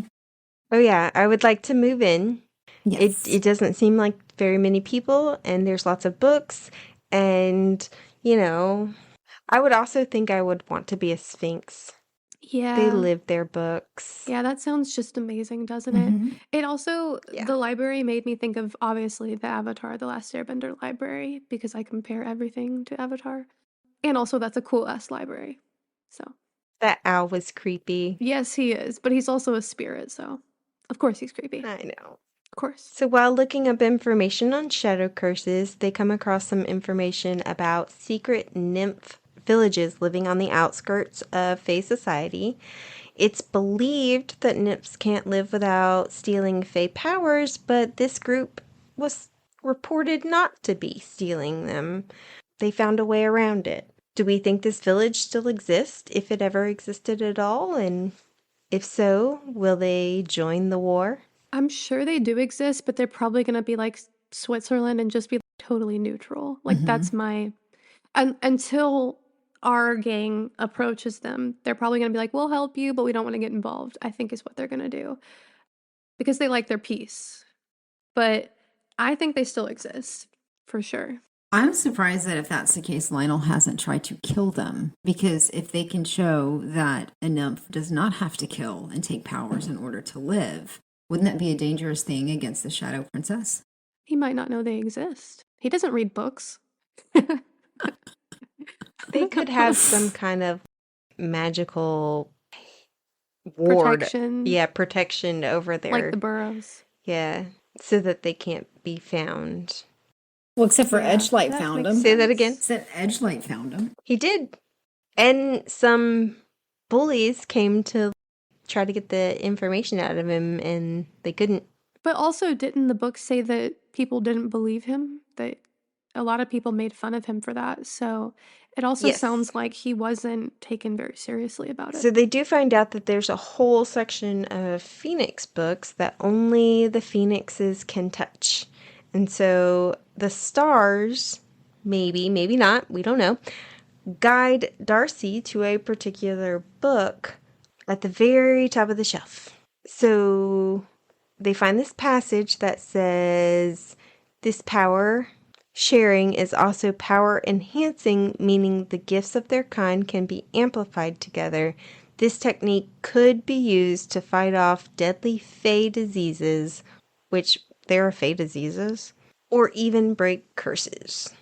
Oh yeah, I would like to move in. Yes. It doesn't seem like very many people, and there's lots of books, and I would also think I would want to be a Sphinx. Yeah. They live their books. Yeah, that sounds just amazing, doesn't it? It also, the library made me think of, obviously, the Avatar, The Last Airbender library, because I compare everything to Avatar. And also, that's a cool-ass library. So. That owl was creepy. Yes, he is, but he's also a spirit, so of course he's creepy. I know. Of course. So while looking up information on shadow curses, they come across some information about secret nymph villages living on the outskirts of Fae society. It's believed that nymphs can't live without stealing Fae powers, but this group was reported not to be stealing them. They found a way around it. Do we think this village still exists, if it ever existed at all? And if so, will they join the war? I'm sure they do exist, but they're probably going to be like Switzerland and just be totally neutral. Like, that's my until our gang approaches them, they're probably going to be like, we'll help you, but we don't want to get involved, I think is what they're going to do. Because they like their peace. But I think they still exist, for sure. I'm surprised that if that's the case, Lionel hasn't tried to kill them. Because if they can show that a nymph does not have to kill and take powers in order to live, wouldn't that be a dangerous thing against the Shadow Princess? He might not know they exist. He doesn't read books. They could have some kind of magical ward. Protection. Yeah, protection over there. Like the burrows. Yeah, so that they can't be found. Well, except for Yeah, Edgelight that found makes him. Say that again. Except Edgelight found him. He did. And some bullies came to try to get the information out of him, and they couldn't. But also, didn't the book say that people didn't believe him? That a lot of people made fun of him for that. So it also Yes. sounds like he wasn't taken very seriously about it. So they do find out that there's a whole section of Phoenix books that only the Phoenixes can touch. And so the stars, maybe not, we don't know, guide Darcy to a particular book at the very top of the shelf. So they find this passage that says, this power sharing is also power enhancing, meaning the gifts of their kind can be amplified together. This technique could be used to fight off deadly fey diseases, which there are fey diseases, or even break curses.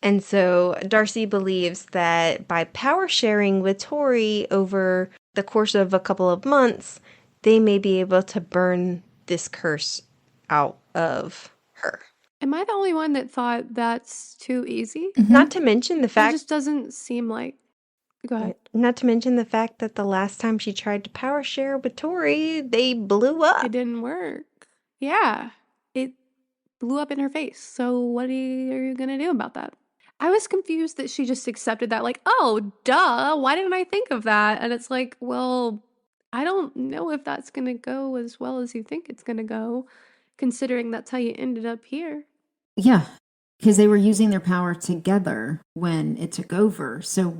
And so Darcy believes that by power sharing with Tori over the course of a couple of months, they may be able to burn this curse out of her. Am I the only one that thought that's too easy? Not to mention the It fact just doesn't seem like... Go ahead. Not to mention the fact that the last time she tried to power share with Tori, they blew up. It didn't work. Yeah. It blew up in her face. So what are you going to do about that? I was confused that she just accepted that, like, oh, duh, why didn't I think of that? And it's like, well, I don't know if that's going to go as well as you think it's going to go, considering that's how you ended up here. Yeah, because they were using their power together when it took over. So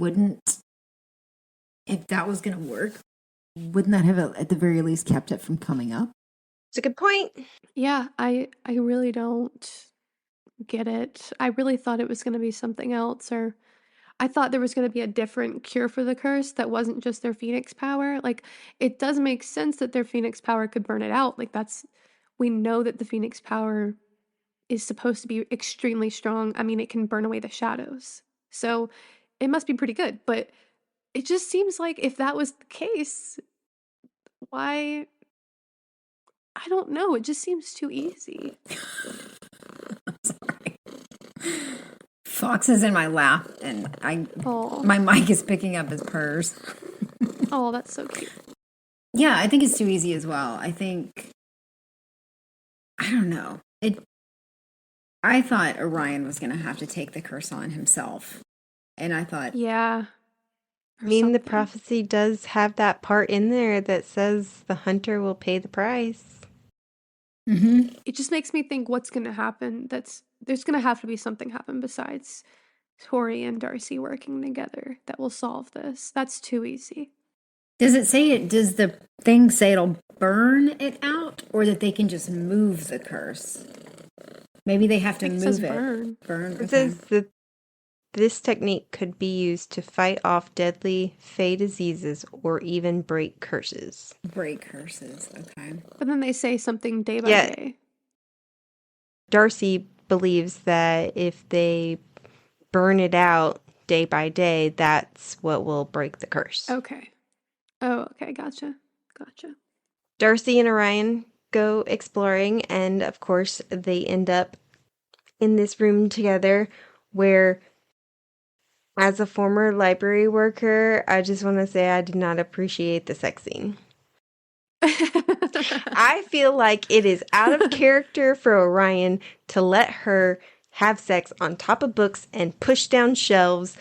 if that was going to work, wouldn't that have at the very least kept it from coming up? It's a good point. Yeah, I really don't get it. I really thought it was going to be something else, or I thought there was going to be a different cure for the curse that wasn't just their phoenix power. Like, it does make sense that their phoenix power could burn it out. Like, we know that the phoenix power is supposed to be extremely strong. I mean, it can burn away the shadows. So it must be pretty good. But it just seems like if that was the case, why? I don't know. It just seems too easy. Sorry. Fox is in my lap, and my mic is picking up his purrs. Oh, that's so cute. Yeah, I think it's too easy as well. I don't know. I thought Orion was going to have to take the curse on himself. And I thought... Yeah. I mean, the prophecy does have that part in there that says the hunter will pay the price. Mm-hmm. It just makes me think what's going to happen. There's going to have to be something happen besides Tori and Darcy working together that will solve this. That's too easy. Does the thing say it'll burn it out, or that they can just move the curse? Maybe they have to move it. Burn. It says that this technique could be used to fight off deadly fey diseases or even break curses. Break curses, okay. But then they say something day by day. Darcy believes that if they burn it out day by day, that's what will break the curse. Okay. Oh, okay. Gotcha. Darcy and Orion go exploring, and of course they end up in this room together where, as a former library worker, I just want to say I did not appreciate the sex scene. I feel like it is out of character for Orion to let her have sex on top of books and push down shelves.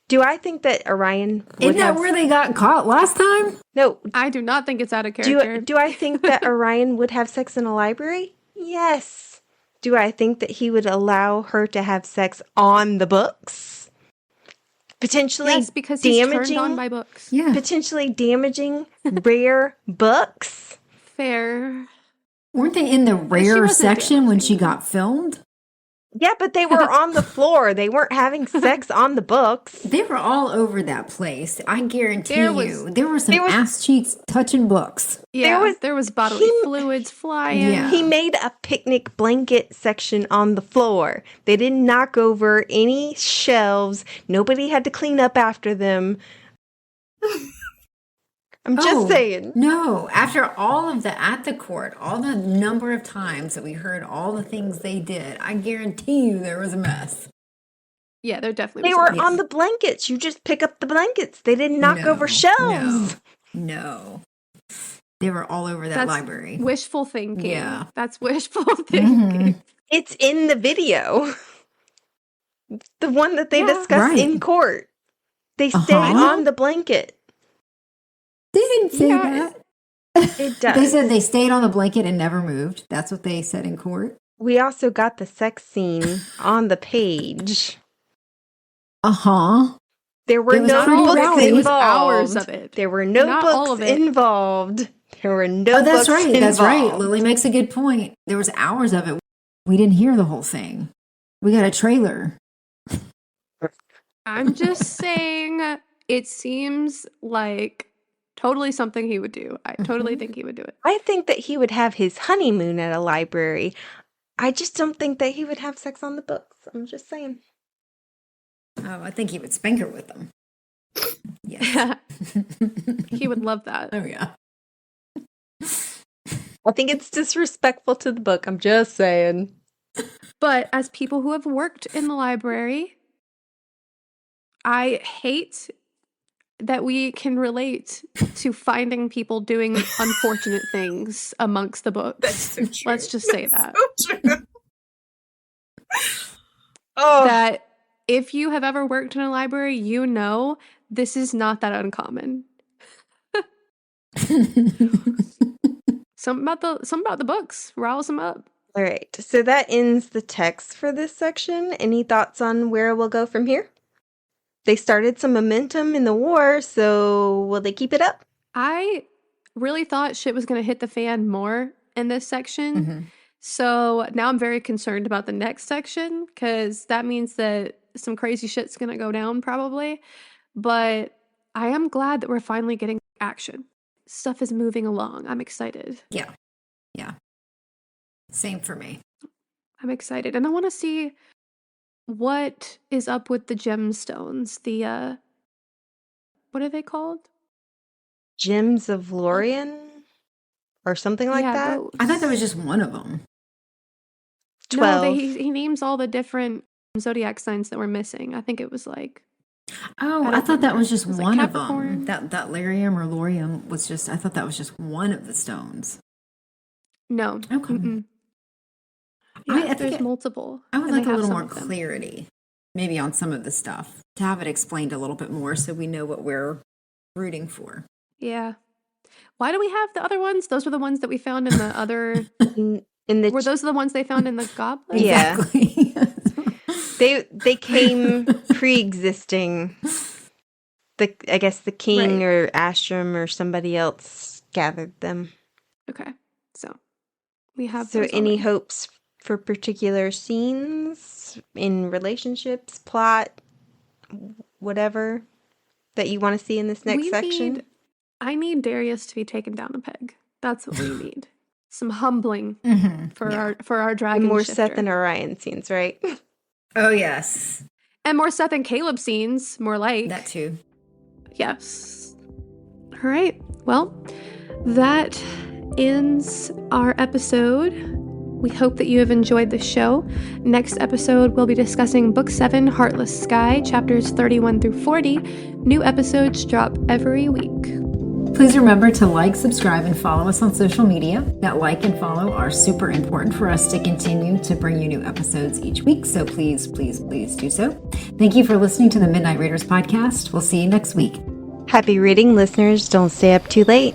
Do I think that Orion would Isn't that where they got caught last time? No. I do not think it's out of character. Do I think that Orion would have sex in a library? Yes. Do I think that he would allow her to have sex on the books? potentially Yes, because he's damaging, turned on by books. Yeah. potentially damaging rare books. Fair. Weren't they in the rare wasn't section when she damaging. got filmed? Yeah, but they were on the floor. They weren't having sex on the books. They were all over that place. I guarantee There there were some ass cheeks touching books. Yeah, there was bodily fluids flying. Yeah. He made a picnic blanket section on the floor. They didn't knock over any shelves. Nobody had to clean up after them. I'm just saying. No, after all of the at the court, all the number of times that we heard all the things they did, I guarantee you there was a mess. Yeah, there definitely They was. were on the blankets. You just pick up the blankets. They didn't knock over shelves. No. They were all over that library. Wishful thinking. Yeah. That's wishful thinking. It's in the video. The one that they discussed in court. They stay on the blanket. They didn't say that. It does. They said they stayed on the blanket and never moved. That's what they said in court. We also got the sex scene on the page. There were no books involved. It was hours of it. There were no books involved. There were no books involved. That's right. Lily makes a good point. There was hours of it. We didn't hear the whole thing. We got a trailer. I'm just saying, it seems like totally something he would do. I totally think he would do it. I think that he would have his honeymoon at a library. I just don't think that he would have sex on the books. I'm just saying. Oh, I think he would spank her with them. Yes. He would love that. Oh, yeah. I think it's disrespectful to the book. I'm just saying. But as people who have worked in the library, I hate that we can relate to finding people doing unfortunate things amongst the books. That's so true. Let's just say that. So true. That if you have ever worked in a library, you know this is not that uncommon. Something about the books riles them up. All right. So that ends the text for this section. Any thoughts on where we'll go from here? They started some momentum in the war, so will they keep it up? I really thought shit was going to hit the fan more in this section. So now I'm very concerned about the next section because that means that some crazy shit's going to go down probably. But I am glad that we're finally getting action. Stuff is moving along. I'm excited. Yeah. Same for me. I'm excited. And I want to see what is up with the gemstones. The, what are they called? Gems of Lorien? Or something like that? Those. I thought that was just one of them. 12. No, he names all the different zodiac signs that were missing. I think it was like... Oh, I thought that was just It was one like of them. Capricorn. That lyrium or lorium was just, I thought that was just one of the stones. No. Okay. Mm-mm. I Yeah, think there's multiple. I would and like they a have little some more of them. clarity, maybe on some of the stuff, to have it explained a little bit more so we know what we're rooting for. Yeah. Why do we have the other ones? Those were the ones that we found in the other... Were those the ones they found in the goblet? Yeah. Exactly. They came pre-existing. I guess the king or Astrum or somebody else gathered them. Okay. So we have So those any already. hopes for particular scenes in relationships, plot, whatever that you want to see in this next section? I need Darius to be taken down a peg. That's what we need. Some humbling for our dragon And more shifter. Seth and Orion scenes, right? Oh, yes. And more Seth and Caleb scenes, more like. That too. Yes. All right. Well, that ends our episode. We hope that you have enjoyed the show. Next episode, we'll be discussing Book 7, Heartless Sky, chapters 31 through 40. New episodes drop every week. Please remember to like, subscribe, and follow us on social media. That like and follow are super important for us to continue to bring you new episodes each week. So please, please, please do so. Thank you for listening to the Midnight Readers podcast. We'll see you next week. Happy reading, listeners. Don't stay up too late.